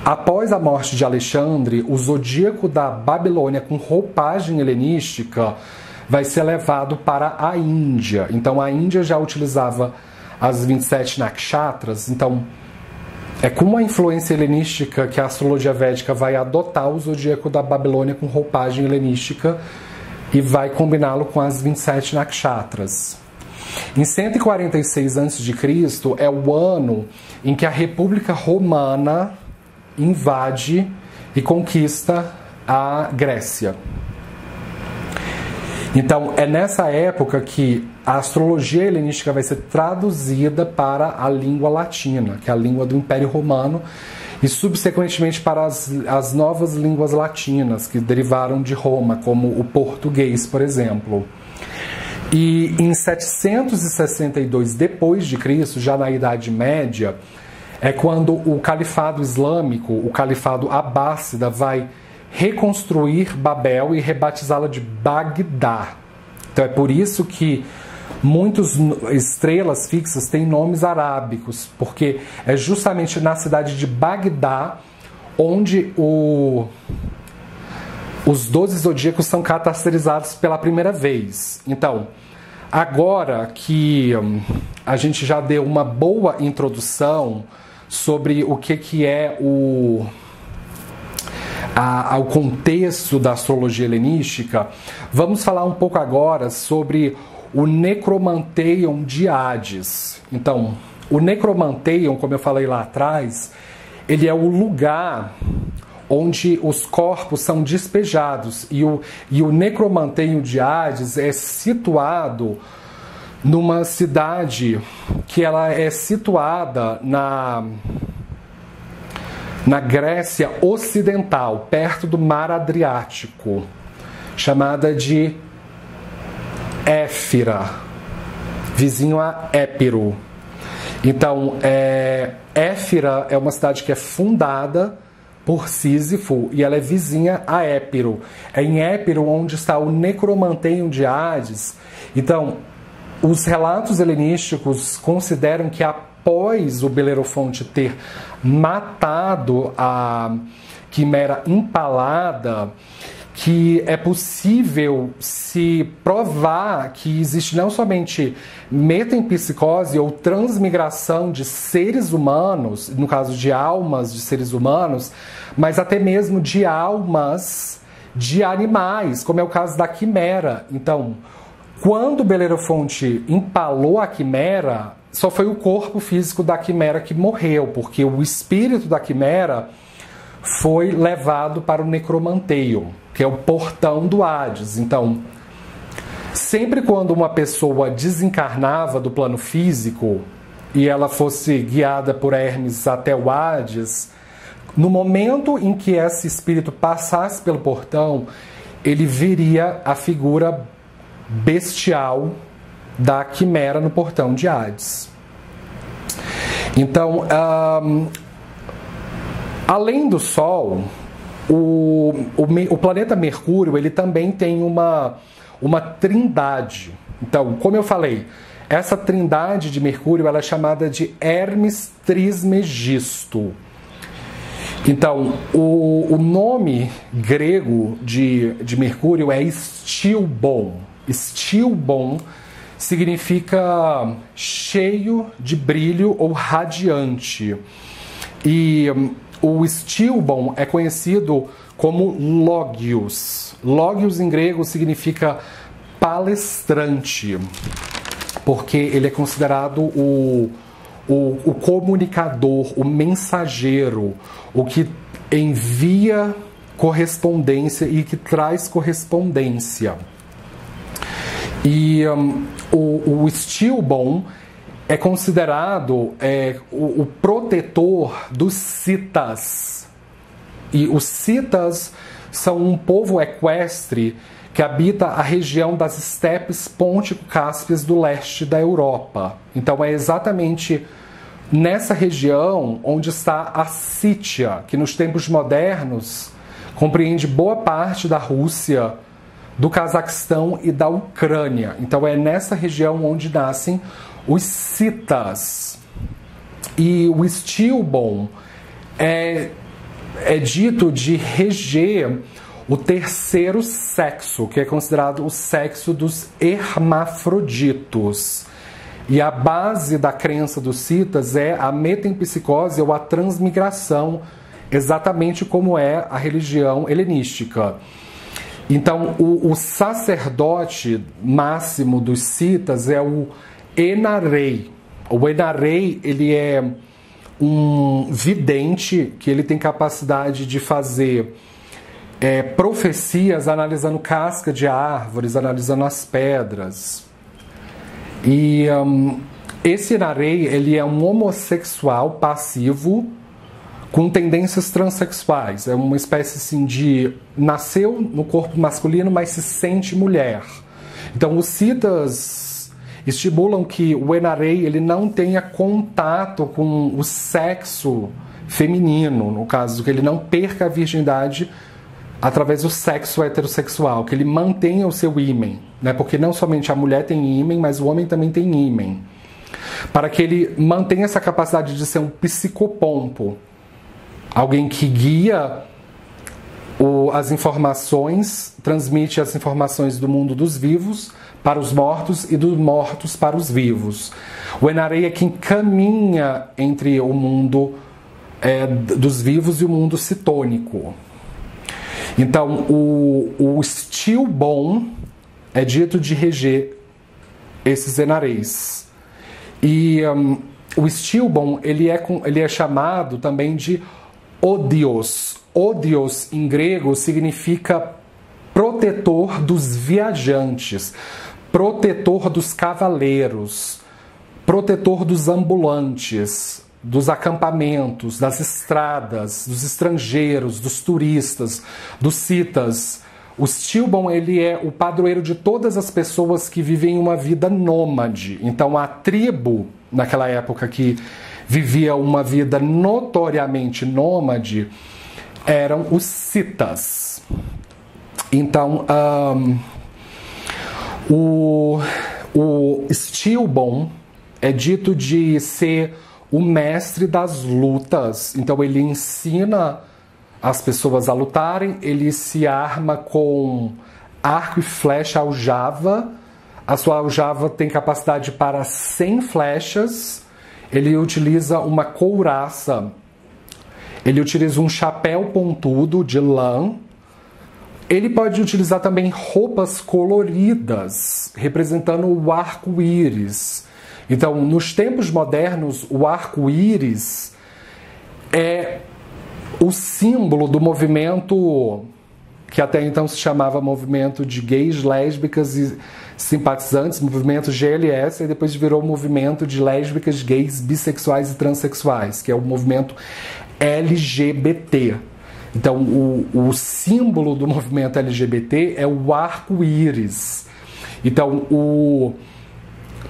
após a morte de Alexandre, o zodíaco da Babilônia com roupagem helenística vai ser levado para a Índia. Então a Índia já utilizava as 27 nakshatras. Então é com a influência helenística que a astrologia védica vai adotar o zodíaco da Babilônia com roupagem helenística e vai combiná-lo com as 27 nakshatras. Em 146 a.C. é o ano em que a República Romana invade e conquista a Grécia. Então, é nessa época que a astrologia helenística vai ser traduzida para a língua latina, que é a língua do Império Romano, e subsequentemente para as novas línguas latinas que derivaram de Roma, como o português, por exemplo. E em 762 d.C., já na Idade Média, é quando o califado islâmico, o califado abássida, vai reconstruir Babel e rebatizá-la de Bagdá. Então é por isso que muitas estrelas fixas têm nomes arábicos, porque é justamente na cidade de Bagdá onde os 12 zodíacos são catasterizados pela primeira vez. Então, agora que a gente já deu uma boa introdução sobre o que é o contexto da astrologia helenística, vamos falar um pouco agora sobre o Necromanteion de Hades. Então, o Necromanteion, como eu falei lá atrás, ele é o lugar onde os corpos são despejados, e o Necromanteion de Hades é situado numa cidade que ela é situada na Grécia Ocidental, perto do Mar Adriático, chamada de Éfira, vizinho a Épiro. Então, Éfira é uma cidade que é fundada por Sísifo e ela é vizinha a Épiro. É em Épiro onde está o Necromanteion de Hades. Então, os relatos helenísticos consideram que após o Belerofonte ter matado a quimera empalada, que é possível se provar que existe não somente metempsicose ou transmigração de seres humanos, no caso de almas de seres humanos, mas até mesmo de almas de animais, como é o caso da quimera. Então, quando Belerofonte empalou a quimera, só foi o corpo físico da quimera que morreu, porque o espírito da quimera foi levado para o Necromanteion, que é o portão do Hades. Então, sempre quando uma pessoa desencarnava do plano físico e ela fosse guiada por Hermes até o Hades, no momento em que esse espírito passasse pelo portão, ele viria a figura bestial da quimera no portão de Hades. Então, além do Sol, o planeta Mercúrio ele também tem uma trindade. Então, como eu falei, essa trindade de Mercúrio ela é chamada de Hermes Trismegisto. Então, o nome grego de Mercúrio é Stilbon. Stilbon significa cheio de brilho ou radiante. E o Stilbon é conhecido como Logios. Logios em grego significa palestrante, porque ele é considerado o o comunicador, o mensageiro, o que envia correspondência e que traz correspondência. E o Stilbon é considerado o protetor dos citas. E os citas são um povo equestre que habita a região das estepes pôntico-cáspias do leste da Europa. Então é exatamente nessa região onde está a Sítia, que nos tempos modernos compreende boa parte da Rússia, do Cazaquistão e da Ucrânia. Então é nessa região onde nascem os citas. E o Stilbon é dito de reger o terceiro sexo, que é considerado o sexo dos hermafroditos. E a base da crença dos citas é a metempsicose ou a transmigração, exatamente como é a religião helenística. Então, o sacerdote máximo dos citas é o Enarei. O Enarei, ele é um vidente que ele tem capacidade de fazer profecias analisando casca de árvores, analisando as pedras. E esse Enarei, ele é um homossexual passivo com tendências transexuais. É uma espécie assim de nasceu no corpo masculino, mas se sente mulher. Então os citas estimulam que o Enarei ele não tenha contato com o sexo feminino, no caso, que ele não perca a virgindade através do sexo heterossexual, que ele mantenha o seu ímen, né? Porque não somente a mulher tem ímen, mas o homem também tem ímen. Para que ele mantenha essa capacidade de ser um psicopompo, alguém que guia as informações, transmite as informações do mundo dos vivos para os mortos e dos mortos para os vivos. O Enarei é quem caminha entre o mundo dos vivos e o mundo citônico. Então, o Stilbon é dito de reger esses Enareis. E o Stilbon ele é chamado também de Odios. Odios, em grego, significa protetor dos viajantes, protetor dos cavaleiros, protetor dos ambulantes, dos acampamentos, das estradas, dos estrangeiros, dos turistas, dos citas. O Stilbon ele é o padroeiro de todas as pessoas que vivem uma vida nômade. Então a tribo, naquela época que vivia uma vida notoriamente nômade, eram os citas. Então o Stilbon é dito de ser o mestre das lutas. Então ele ensina as pessoas a lutarem, ele se arma com arco e flecha aljava. A sua aljava tem capacidade para 100 flechas. Ele utiliza uma couraça. Ele utiliza um chapéu pontudo de lã. Ele pode utilizar também roupas coloridas, representando o arco-íris. Então, nos tempos modernos, o arco-íris é o símbolo do movimento que até então se chamava movimento de gays, lésbicas e simpatizantes, movimento GLS, e depois virou movimento de lésbicas, gays, bissexuais e transexuais, que é o movimento LGBT. Então, o símbolo do movimento LGBT é o arco-íris. Então,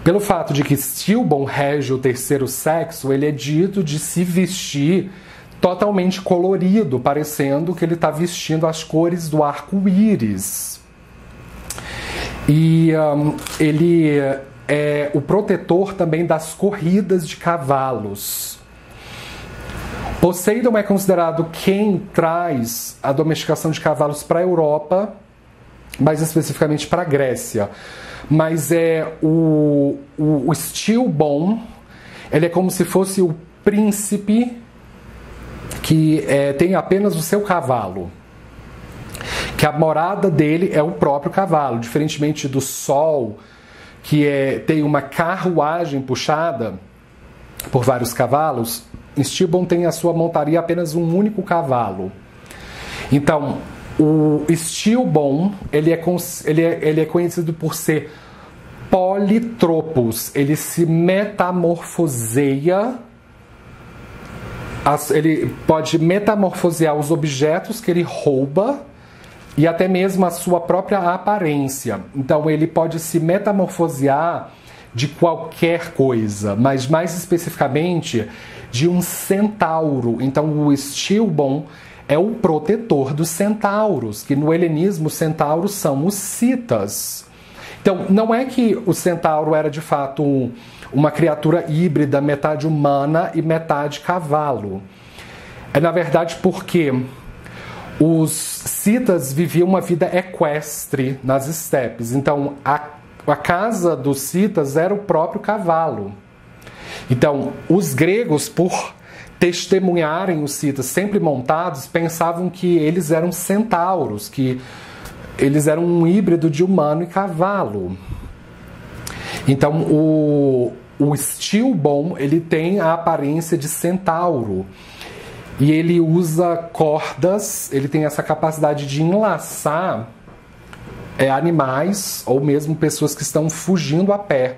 pelo fato de que Stilbon rege o terceiro sexo, ele é dito de se vestir totalmente colorido, parecendo que ele está vestindo as cores do arco-íris. E ele é o protetor também das corridas de cavalos. Poseidon é considerado quem traz a domesticação de cavalos para a Europa, mais especificamente para a Grécia. Mas o Stilbon, ele é como se fosse o príncipe que tem apenas o seu cavalo, que a morada dele é o próprio cavalo, diferentemente do Sol, que tem uma carruagem puxada. por vários cavalos, Stilbon tem a sua montaria apenas um único cavalo. Então, o Stilbon, ele é conhecido por ser politropos. Ele se metamorfoseia, ele pode metamorfosear os objetos que ele rouba e até mesmo a sua própria aparência. Então, ele pode se metamorfosear de qualquer coisa, mas mais especificamente de um centauro. Então, o Stilbon é o protetor dos centauros, que no helenismo os centauros são os citas. Então, não é que o centauro era de fato uma criatura híbrida, metade humana e metade cavalo. É na verdade porque os citas viviam uma vida equestre nas estepes. Então, a casa dos citas era o próprio cavalo. Então, os gregos, por testemunharem os citas sempre montados, pensavam que eles eram centauros, que eles eram um híbrido de humano e cavalo. Então, o Stilbon, ele tem a aparência de centauro. E ele usa cordas, ele tem essa capacidade de enlaçar animais ou mesmo pessoas que estão fugindo a pé.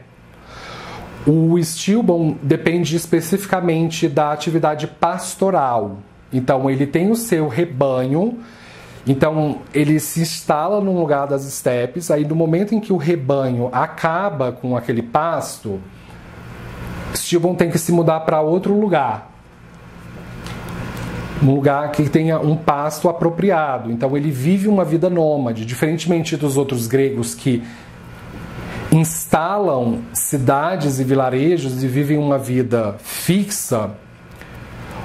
O Stilbon depende especificamente da atividade pastoral. Então, ele tem o seu rebanho. Então, ele se instala num lugar das estepes. Aí, no momento em que o rebanho acaba com aquele pasto, Stilbon tem que se mudar para outro lugar. Um lugar que tenha um pasto apropriado. Então, ele vive uma vida nômade. Diferentemente dos outros gregos que instalam cidades e vilarejos e vivem uma vida fixa,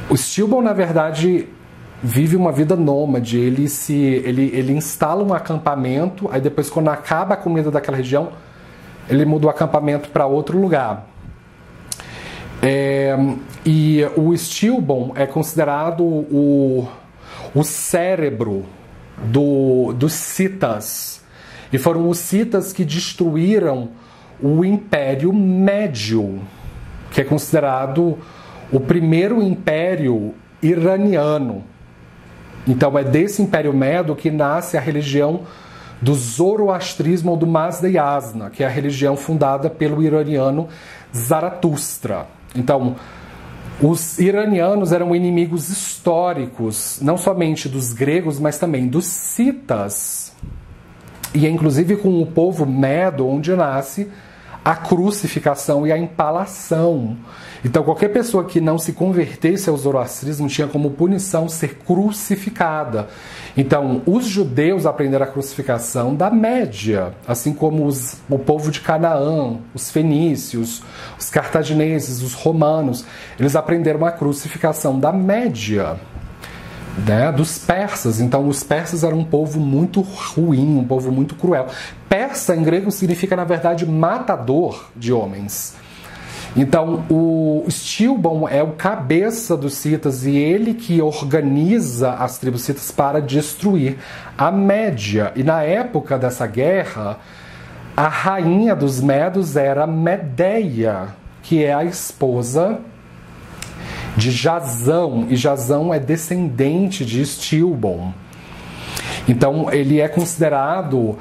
o Stilbon, na verdade, vive uma vida nômade. Ele instala um acampamento, aí depois, quando acaba a comida daquela região, ele muda o acampamento para outro lugar. E o Stilbon é considerado o cérebro dos citas. E foram os citas que destruíram o Império Médio, que é considerado o primeiro império iraniano. Então, é desse Império Médio que nasce a religião do zoroastrismo ou do Mazda-Yasna, que é a religião fundada pelo iraniano Zaratustra. Então, os iranianos eram inimigos históricos, não somente dos gregos, mas também dos citas. E é inclusive com o povo medo onde nasce a crucificação e a empalação. Então, qualquer pessoa que não se convertesse ao zoroastrismo tinha como punição ser crucificada. Então, os judeus aprenderam a crucificação da Média, assim como o povo de Canaã, os fenícios, os cartagineses, os romanos. Eles aprenderam a crucificação da Média, né, dos persas. Então, os persas eram um povo muito ruim, um povo muito cruel. Persa, em grego, significa, na verdade, matador de homens. Então, o Stilbon é o cabeça dos citas e ele que organiza as tribos citas para destruir a Média. E na época dessa guerra, a rainha dos medos era Medeia, que é a esposa de Jasão, e Jasão é descendente de Stilbon. Então, ele é considerado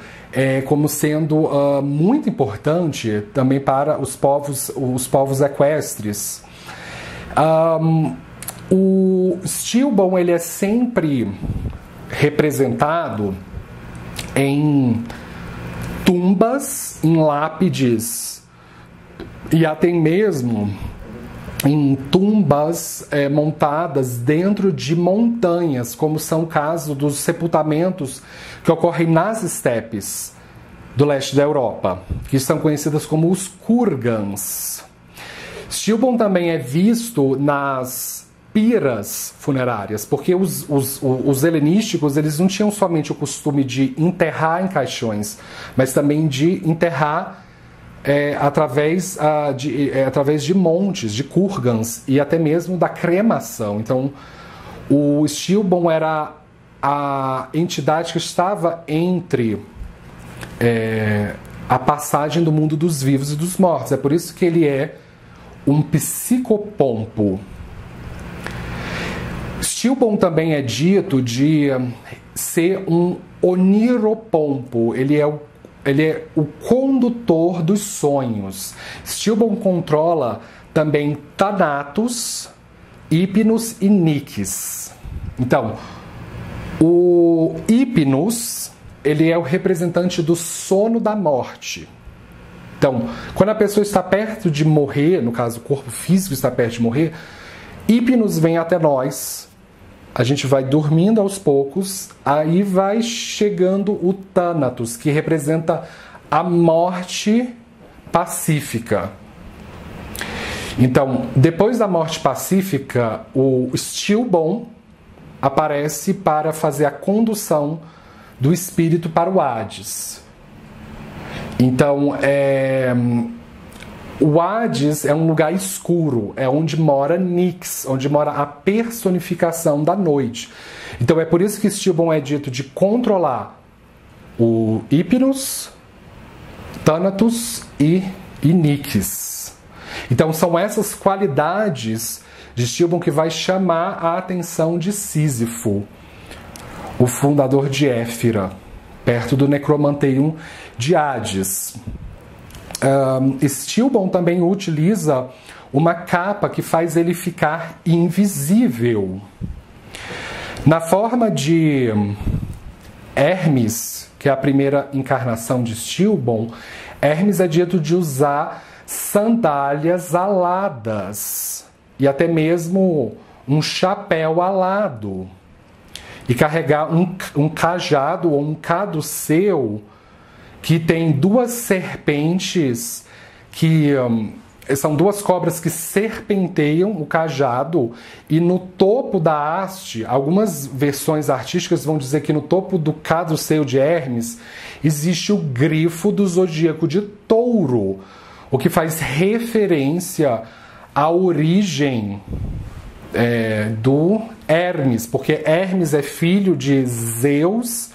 como sendo muito importante também para os povos equestres. O Stilbon, ele é sempre representado em tumbas, em lápides e até mesmo em tumbas montadas dentro de montanhas, como são o caso dos sepultamentos que ocorrem nas estepes do leste da Europa, que são conhecidas como os kurgans. Stilbon também é visto nas piras funerárias, porque os helenísticos, eles não tinham somente o costume de enterrar em caixões, mas também de enterrar através de montes, de kurgans, e até mesmo da cremação. Então, o Stilbon era a entidade que estava entre a passagem do mundo dos vivos e dos mortos. É por isso que ele é um psicopompo. Stilbon também é dito de ser um oniropompo. Ele é o condutor dos sonhos. Stilbon controla também Thanatos, Hypnos e Nix. Então, o Hypnos, ele é o representante do sono da morte. Então, quando a pessoa está perto de morrer, no caso o corpo físico está perto de morrer, Hypnos vem até nós, a gente vai dormindo aos poucos, aí vai chegando o Thanatos, que representa a morte pacífica. Então, depois da morte pacífica, o Stilbon aparece para fazer a condução do espírito para o Hades. Então, o Hades é um lugar escuro, é onde mora Nix, onde mora a personificação da noite. Então é por isso que Stilbon é dito de controlar o Hypnos, Thanatos e Nix. Então são essas qualidades de Stilbon que vai chamar a atenção de Sísifo, o fundador de Éfira, perto do Necromanteion de Hades. Stilbon também utiliza uma capa que faz ele ficar invisível. Na forma de Hermes, que é a primeira encarnação de Stilbon, Hermes é dito de usar sandálias aladas e até mesmo um chapéu alado e carregar um cajado ou um caduceu que tem duas serpentes, que são duas cobras que serpenteiam o cajado, e no topo da haste, algumas versões artísticas vão dizer que no topo do caduceu de Hermes existe o grifo do zodíaco de Touro, o que faz referência à origem do Hermes, porque Hermes é filho de Zeus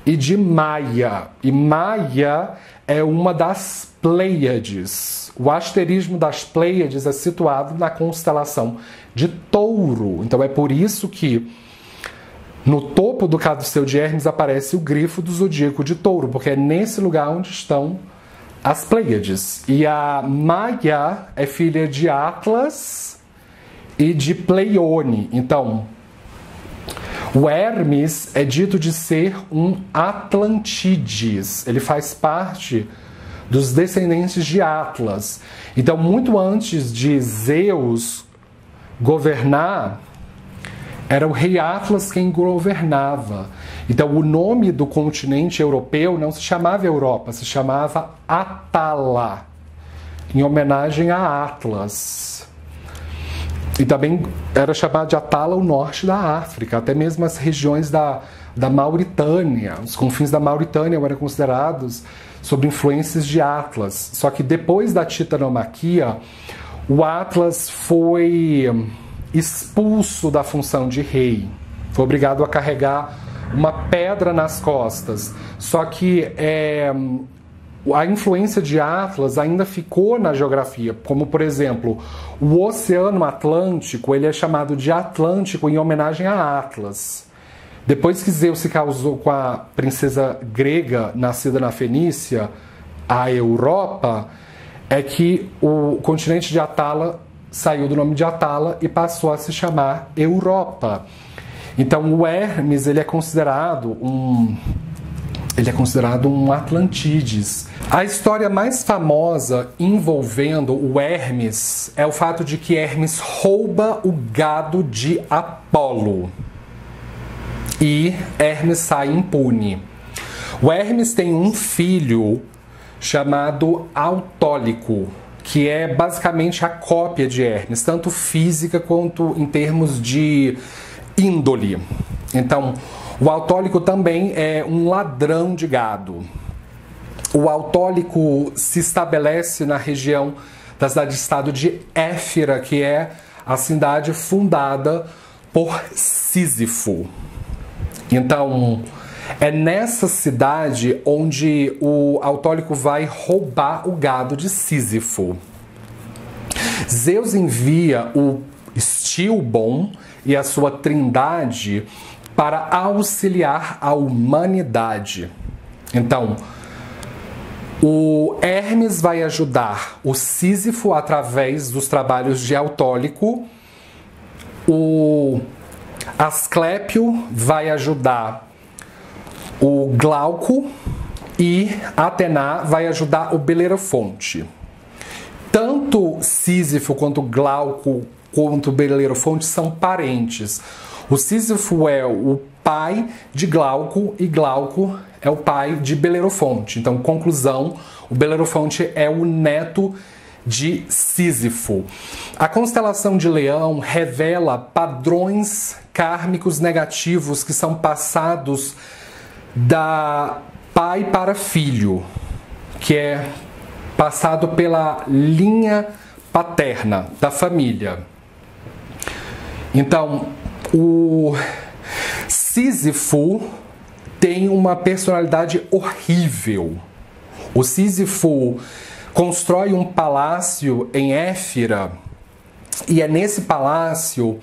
e de Maia. E Maia é uma das Pleiades. O asterismo das Pleiades é situado na constelação de Touro. Então é por isso que no topo do caduceu de Hermes aparece o grifo do zodíaco de Touro, porque é nesse lugar onde estão as Pleiades. E a Maia é filha de Atlas e de Pleione. Então, o Hermes é dito de ser um Atlantides. Ele faz parte dos descendentes de Atlas. Então, muito antes de Zeus governar, era o rei Atlas quem governava. Então, o nome do continente europeu não se chamava Europa, se chamava Atala, em homenagem a Atlas. E também era chamado de Atala o norte da África, até mesmo as regiões da Mauritânia. Os confins da Mauritânia eram considerados sob influências de Atlas. Só que depois da titanomaquia, o Atlas foi expulso da função de rei. Foi obrigado a carregar uma pedra nas costas. Só que a influência de Atlas ainda ficou na geografia, como por exemplo, o Oceano Atlântico, ele é chamado de Atlântico em homenagem a Atlas. Depois que Zeus se casou com a princesa grega nascida na Fenícia, a Europa, é que o continente de Atala saiu do nome de Atala e passou a se chamar Europa. Então o Hermes ele é considerado um Atlantides. A história mais famosa envolvendo o Hermes é o fato de que Hermes rouba o gado de Apolo. E Hermes sai impune. O Hermes tem um filho chamado Autólico, que é basicamente a cópia de Hermes, tanto física quanto em termos de índole. Então, o Autólico também é um ladrão de gado. O Autólico se estabelece na região da cidade-estado de Éfira, que é a cidade fundada por Sísifo. Então, é nessa cidade onde o Autólico vai roubar o gado de Sísifo. Zeus envia o Estilbon e a sua trindade para auxiliar a humanidade. Então, o Hermes vai ajudar o Sísifo através dos trabalhos de Autólico, o Asclépio vai ajudar o Glauco e Atena vai ajudar o Belerofonte. Tanto Sísifo quanto Glauco quanto Belerofonte são parentes. O Sísifo é o pai de Glauco e Glauco é o pai de Belerofonte. Então, conclusão, o Belerofonte é o neto de Sísifo. A constelação de Leão revela padrões kármicos negativos que são passados da pai para filho, que é passado pela linha paterna da família. Então, o Sísifo tem uma personalidade horrível. O Sísifo constrói um palácio em Éfira e é nesse palácio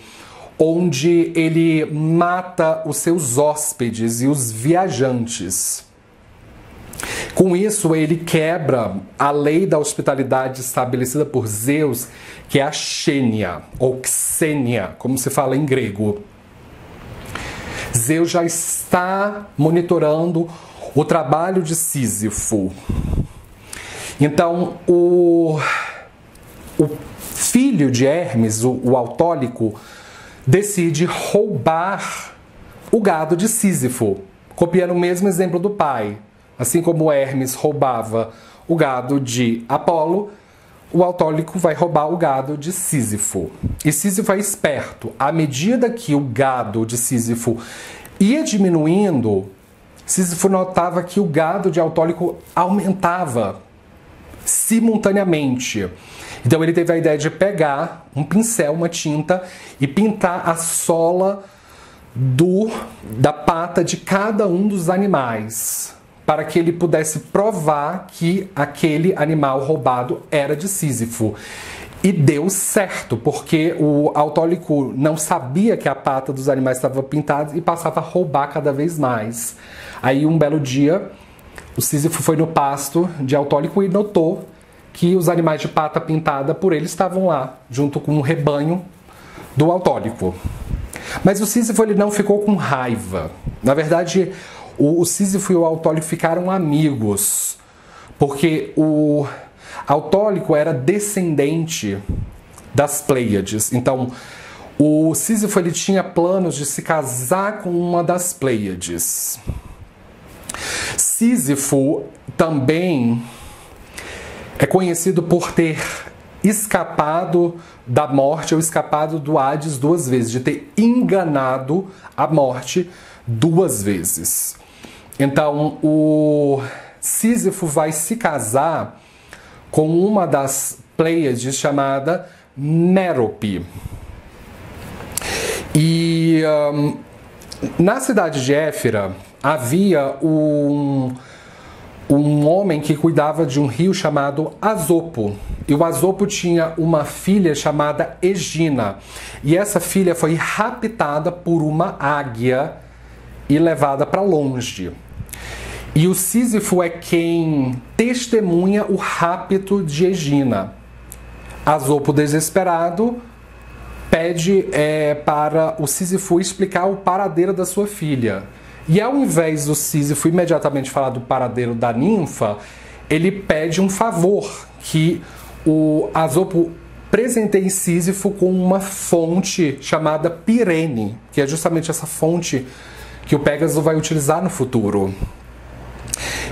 onde ele mata os seus hóspedes e os viajantes. Com isso, ele quebra a lei da hospitalidade estabelecida por Zeus, que é a Xênia, ou Xênia, como se fala em grego. Zeus já está monitorando o trabalho de Sísifo. Então, o filho de Hermes, o Autólico, decide roubar o gado de Sísifo, copiando o mesmo exemplo do pai. Assim como Hermes roubava o gado de Apolo, o Autólico vai roubar o gado de Sísifo. E Sísifo é esperto. À medida que o gado de Sísifo ia diminuindo, Sísifo notava que o gado de Autólico aumentava simultaneamente. Então ele teve a ideia de pegar um pincel, uma tinta, e pintar a sola da pata de cada um dos animais, para que ele pudesse provar que aquele animal roubado era de Sísifo. E deu certo, porque o Autólico não sabia que a pata dos animais estava pintada e passava a roubar cada vez mais. Aí um belo dia, o Sísifo foi no pasto de Autólico e notou que os animais de pata pintada por ele estavam lá, junto com um rebanho do Autólico. Mas o Sísifo ele não ficou com raiva. Na verdade, o Sísifo e o Autólico ficaram amigos, porque o Autólico era descendente das Pleiades. Então, o Sísifo ele tinha planos de se casar com uma das Pleiades. Sísifo também é conhecido por ter escapado da morte ou escapado do Hades 2 vezes, de ter enganado a morte 2 vezes. Então, o Sísifo vai se casar com uma das Pleiades chamada Mérope. E na cidade de Éfira havia um homem que cuidava de um rio chamado Asopo. E o Asopo tinha uma filha chamada Egina. E essa filha foi raptada por uma águia e levada para longe. E o Sísifo é quem testemunha o rapto de Egina. Asopo, desesperado, pede para o Sísifo explicar o paradeiro da sua filha. E ao invés do Sísifo imediatamente falar do paradeiro da ninfa, ele pede um favor, que o Asopo presenteie Sísifo com uma fonte chamada Pirene, que é justamente essa fonte que o Pégaso vai utilizar no futuro.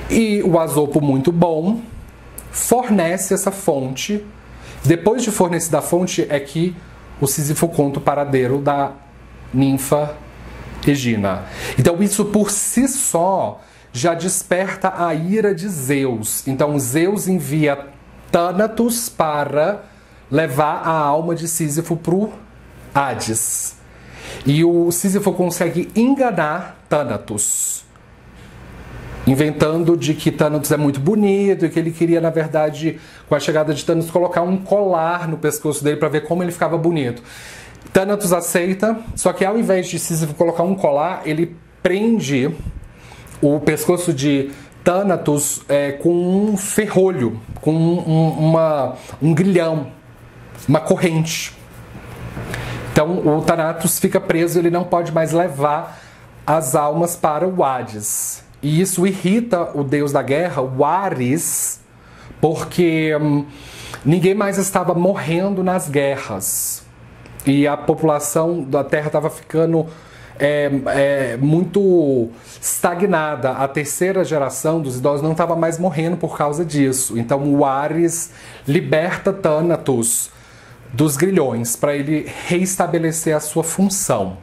E o Asopo, muito bom, fornece essa fonte. Depois de fornecer a fonte é que o Sísifo conta o paradeiro da ninfa Egina. Então isso por si só já desperta a ira de Zeus. Então Zeus envia Thanatos para levar a alma de Sísifo para o Hades. E o Sísifo consegue enganar Thanatos. inventando de que Thanatos é muito bonito e que ele queria, na verdade, com a chegada de Thanatos, colocar um colar no pescoço dele para ver como ele ficava bonito. Thanatos aceita, só que ao invés de Sísifo colocar um colar, ele prende o pescoço de Thanatos com um ferrolho, com um grilhão, uma corrente. Então o Thanatos fica preso, ele não pode mais levar as almas para o Hades. E isso irrita o deus da guerra, o Ares, porque ninguém mais estava morrendo nas guerras. E a população da Terra estava ficando muito estagnada. A terceira geração dos idosos não estava mais morrendo por causa disso. Então o Ares liberta Thanatos dos grilhões para ele reestabelecer a sua função.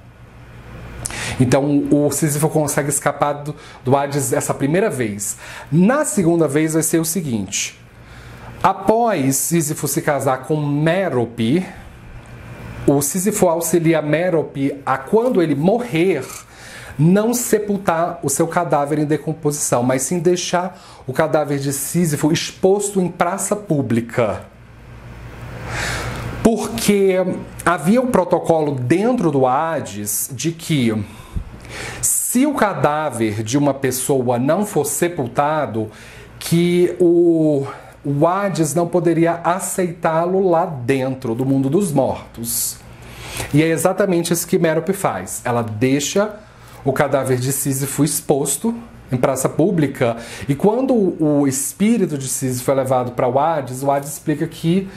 Então o Sísifo consegue escapar do Hades essa primeira vez. Na segunda vez vai ser o seguinte: após Sísifo se casar com Mérope, o Sísifo auxilia Mérope a, quando ele morrer, não sepultar o seu cadáver em decomposição, mas sim deixar o cadáver de Sísifo exposto em praça pública. Porque havia um protocolo dentro do Hades de que, se o cadáver de uma pessoa não for sepultado, que o Hades não poderia aceitá-lo lá dentro do mundo dos mortos. E é exatamente isso que Mérope faz. Ela deixa o cadáver de Sísifo exposto em praça pública, e quando o espírito de Sísifo é levado para o Hades explica que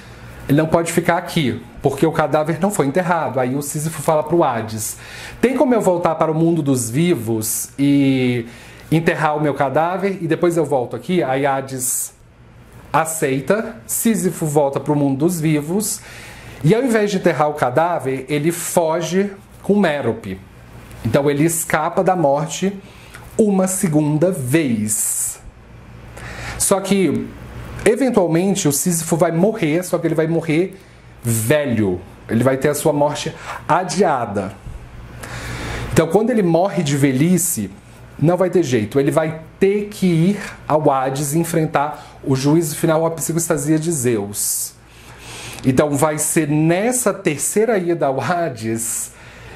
ele não pode ficar aqui, porque o cadáver não foi enterrado. Aí o Sísifo fala para o Hades: tem como eu voltar para o mundo dos vivos e enterrar o meu cadáver e depois eu volto aqui? Aí Hades aceita, Sísifo volta para o mundo dos vivos e, ao invés de enterrar o cadáver, ele foge com Mérope. Então ele escapa da morte uma segunda vez. Só que eventualmente o Sísifo vai morrer, só que ele vai morrer velho. Ele vai ter a sua morte adiada. Então quando ele morre de velhice, não vai ter jeito. Ele vai ter que ir ao Hades e enfrentar o juízo final, a psicostasia de Zeus. Então vai ser nessa terceira ida ao Hades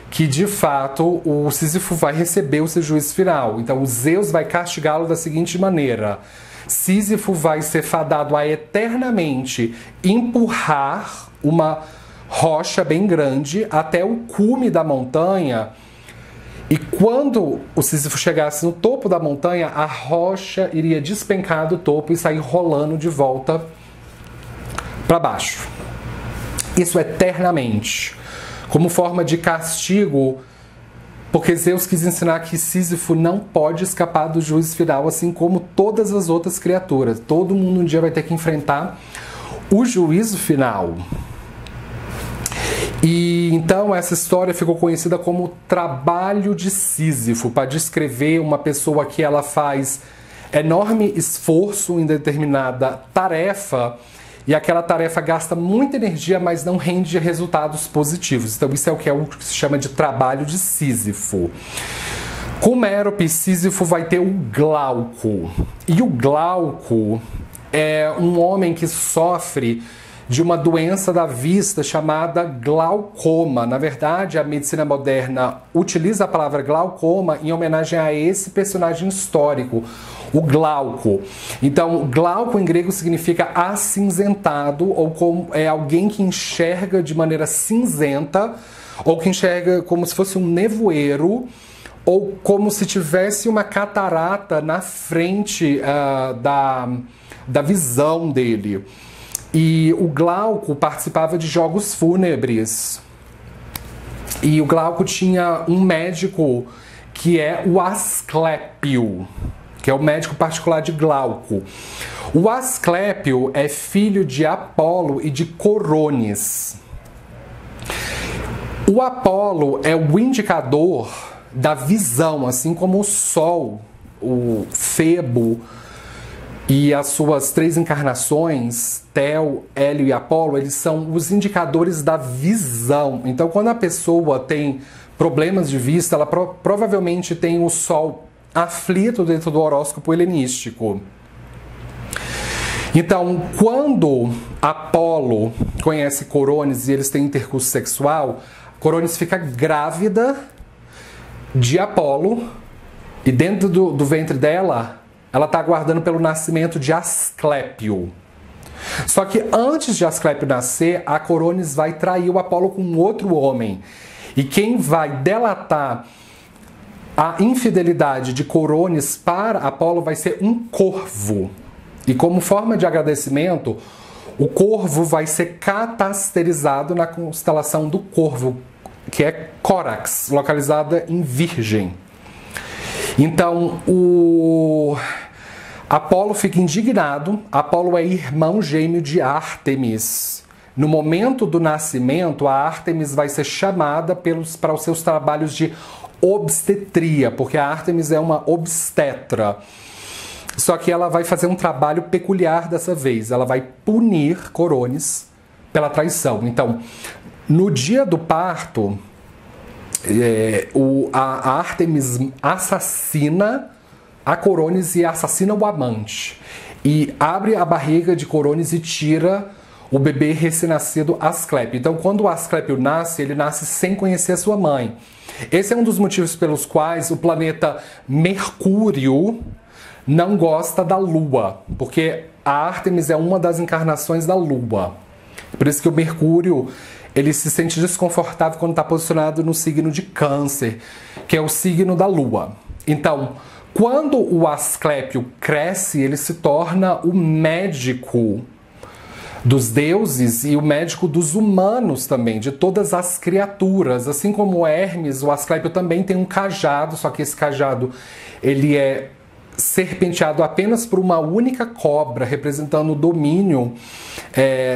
que de fato o Sísifo vai receber o seu juízo final. Então o Zeus vai castigá-lo da seguinte maneira: Sísifo vai ser fadado a eternamente empurrar uma rocha bem grande até o cume da montanha, e quando o Sísifo chegasse no topo da montanha, a rocha iria despencar do topo e sair rolando de volta para baixo. Isso eternamente, como forma de castigo, porque Zeus quis ensinar que Sísifo não pode escapar do juízo final, assim como todas as outras criaturas. Todo mundo um dia vai ter que enfrentar o juízo final. E então essa história ficou conhecida como trabalho de Sísifo, para descrever uma pessoa que ela faz enorme esforço em determinada tarefa, e aquela tarefa gasta muita energia, mas não rende resultados positivos. Então isso é o que se chama de trabalho de Sísifo. Com Mérope, Sísifo vai ter o Glauco. E o Glauco é um homem que sofre de uma doença da vista chamada glaucoma. Na verdade, a medicina moderna utiliza a palavra glaucoma em homenagem a esse personagem histórico, o Glauco. Então, Glauco em grego significa acinzentado, ou como é alguém que enxerga de maneira cinzenta, ou que enxerga como se fosse um nevoeiro, ou como se tivesse uma catarata na frente da visão dele. E o Glauco participava de jogos fúnebres. E o Glauco tinha um médico que é o Asclépio, que é o médico particular de Glauco. O Asclépio é filho de Apolo e de Coronis. O Apolo é o indicador da visão, assim como o Sol, o Febo e as suas três encarnações, Tel, Hélio e Apolo, eles são os indicadores da visão. Então, quando a pessoa tem problemas de vista, ela provavelmente tem o Sol aflito dentro do horóscopo helenístico. Então, quando Apolo conhece Coronis e eles têm intercurso sexual, Coronis fica grávida de Apolo e dentro do ventre dela, ela está aguardando pelo nascimento de Asclépio. Só que antes de Asclépio nascer, a Coronis vai trair o Apolo com outro homem. E quem vai delatar a infidelidade de Coronis para Apolo vai ser um corvo. E como forma de agradecimento, o corvo vai ser catasterizado na constelação do Corvo, que é Corax, localizada em Virgem. Então, o Apolo fica indignado. Apolo é irmão gêmeo de Ártemis. No momento do nascimento, a Ártemis vai ser chamada para os seus trabalhos de obstetria, porque a Ártemis é uma obstetra. Só que ela vai fazer um trabalho peculiar dessa vez. Ela vai punir Coronis pela traição. Então, no dia do parto, a Ártemis assassina a Coronis e assassina o amante. E abre a barriga de Coronis e tira o bebê recém-nascido Asclépio. Então, quando o Asclépio nasce, ele nasce sem conhecer a sua mãe. Esse é um dos motivos pelos quais o planeta Mercúrio não gosta da Lua, porque a Ártemis é uma das encarnações da Lua. Por isso que o Mercúrio ele se sente desconfortável quando está posicionado no signo de Câncer, que é o signo da Lua. Então, quando o Asclépio cresce, ele se torna o médico dos deuses e o médico dos humanos também, de todas as criaturas. Assim como o Hermes, o Asclépio também tem um cajado, só que esse cajado ele é serpenteado apenas por uma única cobra, representando o domínio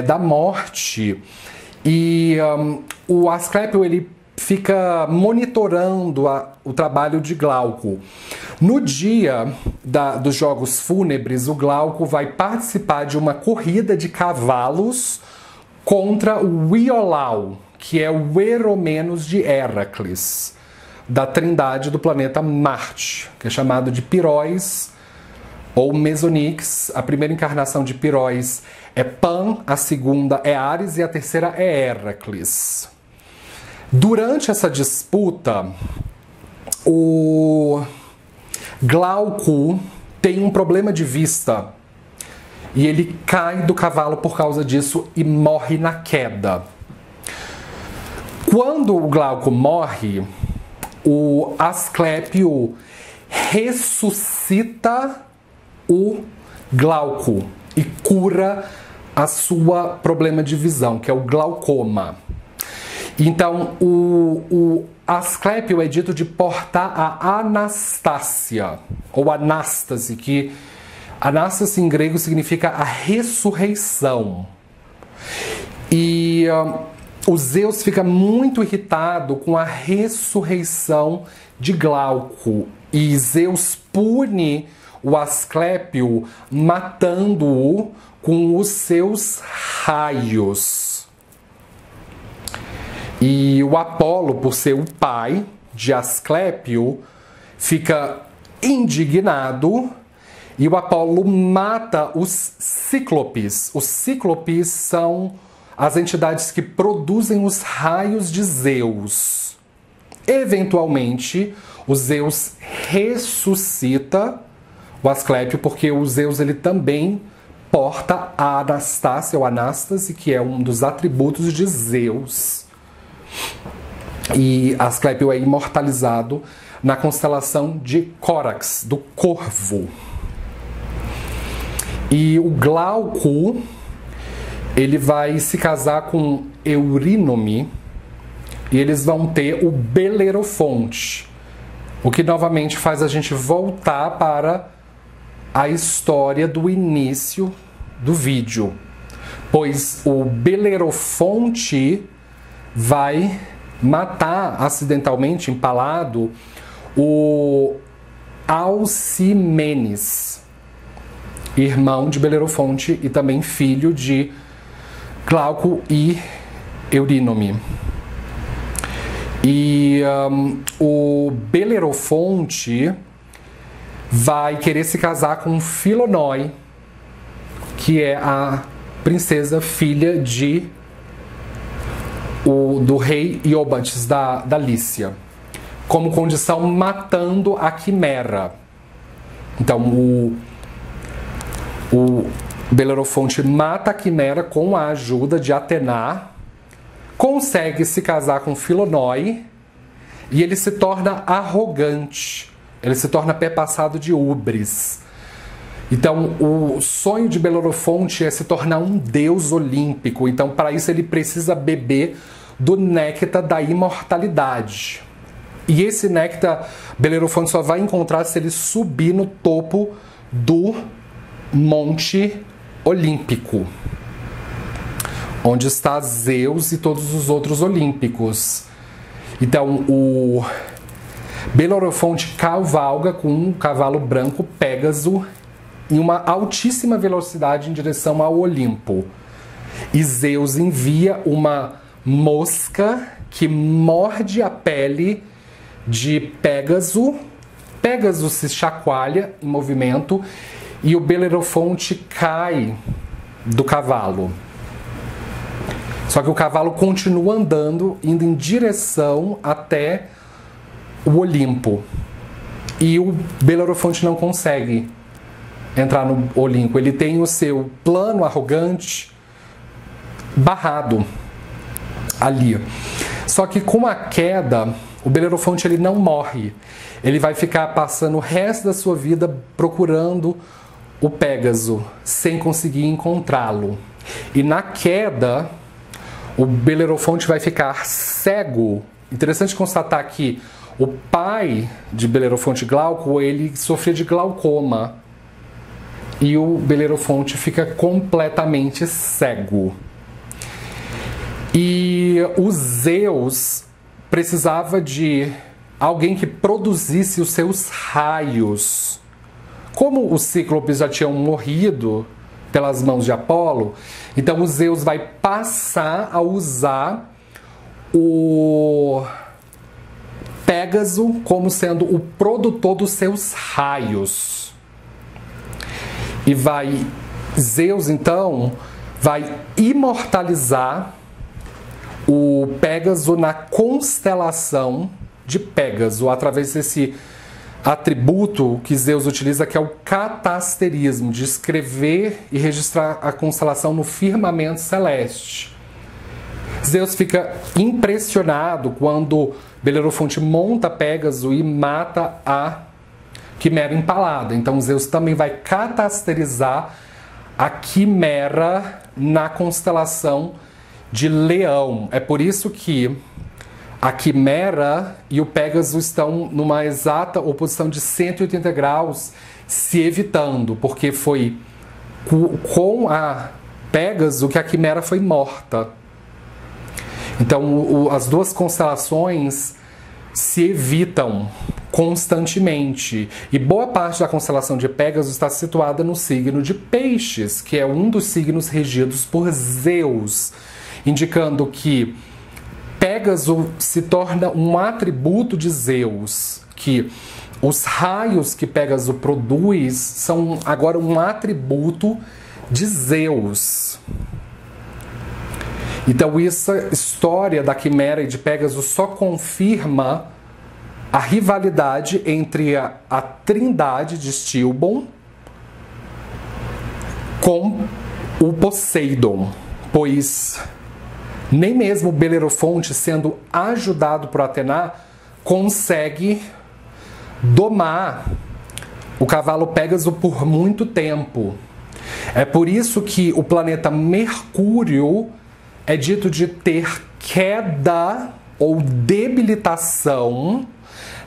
da morte. E o Asclépio ele fica monitorando o trabalho de Glauco. No dia dos jogos fúnebres, o Glauco vai participar de uma corrida de cavalos contra o Iolau, que é o Eromenos de Héracles, da trindade do planeta Marte, que é chamado de Piróis ou Mesonix. A primeira encarnação de Piróis é Pan, a segunda é Ares e a terceira é Héracles. Durante essa disputa, o Glauco tem um problema de vista e ele cai do cavalo por causa disso e morre na queda. Quando o Glauco morre, o Asclépio ressuscita o Glauco e cura a sua problema de visão, que é o glaucoma. Então, o Asclépio é dito de portar a Anastácia, ou Anástase, que Anástase em grego significa a ressurreição. E o Zeus fica muito irritado com a ressurreição de Glauco. E Zeus pune o Asclépio matando-o com os seus raios. E o Apolo, por ser o pai de Asclépio, fica indignado e o Apolo mata os cíclopes. Os cíclopes são as entidades que produzem os raios de Zeus. Eventualmente, o Zeus ressuscita o Asclépio, porque o Zeus ele também porta a Anastácia, ou Anástase, que é um dos atributos de Zeus. E Asclépio é imortalizado na constelação de Corax, do Corvo. E o Glauco, ele vai se casar com Eurínome e eles vão ter o Belerofonte, o que novamente faz a gente voltar para a história do início do vídeo, pois o Belerofonte vai matar acidentalmente, empalado, o Alcimenes, irmão de Belerofonte e também filho de Glauco e Eurínome. E o Belerofonte, vai querer se casar com Filonói, que é a princesa filha do rei Iobates da Lícia, como condição matando a Quimera. Então o Belerofonte mata a Quimera com a ajuda de Atena, consegue se casar com Filonói e ele se torna arrogante, ele se torna perpassado de ubris. Então, o sonho de Belerofonte é se tornar um deus olímpico. Então, para isso, ele precisa beber do néctar da imortalidade. E esse néctar, Belerofonte só vai encontrar se ele subir no topo do Monte Olímpico, onde está Zeus e todos os outros olímpicos. Então, o Belerofonte cavalga com um cavalo branco Pégaso em uma altíssima velocidade em direção ao Olimpo. E Zeus envia uma mosca que morde a pele de Pégaso. Pégaso se chacoalha em movimento e o Belerofonte cai do cavalo. Só que o cavalo continua andando, indo em direção até o Olimpo. E o Belerofonte não consegue entrar no Olimpo. Ele tem o seu plano arrogante barrado ali. Só que com a queda, o Belerofonte ele não morre. Ele vai ficar passando o resto da sua vida procurando o Pégaso, sem conseguir encontrá-lo. E na queda, o Belerofonte vai ficar cego. Interessante constatar que o pai de Belerofonte, Glauco, ele sofria de glaucoma. E o Belerofonte fica completamente cego. E o Zeus precisava de alguém que produzisse os seus raios. Como os cíclopes já tinham morrido pelas mãos de Apolo, então o Zeus vai passar a usar o Pégaso como sendo o produtor dos seus raios. E Zeus, então, vai imortalizar o Pégaso na constelação de Pégaso, através desse atributo que Zeus utiliza, que é o catasterismo, de escrever e registrar a constelação no firmamento celeste. Zeus fica impressionado quando Belerofonte monta Pégaso e mata a Quimera empalada. Então Zeus também vai catasterizar a Quimera na constelação de Leão. É por isso que a Quimera e o Pégaso estão numa exata oposição de 180 graus, se evitando, porque foi com a Pégaso que a Quimera foi morta. Então as duas constelações se evitam constantemente. E boa parte da constelação de Pégaso está situada no signo de Peixes, que é um dos signos regidos por Zeus, indicando que Pégaso se torna um atributo de Zeus, que os raios que Pégaso produz são agora um atributo de Zeus. Então essa história da Quimera e de Pégaso só confirma a rivalidade entre a trindade de Stilbon com o Poseidon, pois nem mesmo Belerofonte, sendo ajudado por Atena, consegue domar o cavalo Pégaso por muito tempo. É por isso que o planeta Mercúrio é dito de ter queda ou debilitação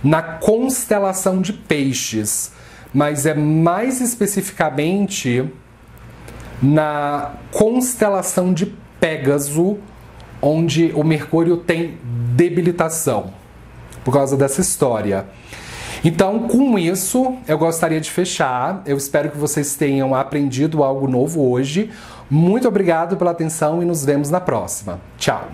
na constelação de Peixes, mas é mais especificamente na constelação de Pégaso, onde o Mercúrio tem debilitação por causa dessa história. Então, com isso, eu gostaria de fechar. Eu espero que vocês tenham aprendido algo novo hoje. Muito obrigado pela atenção e nos vemos na próxima. Tchau!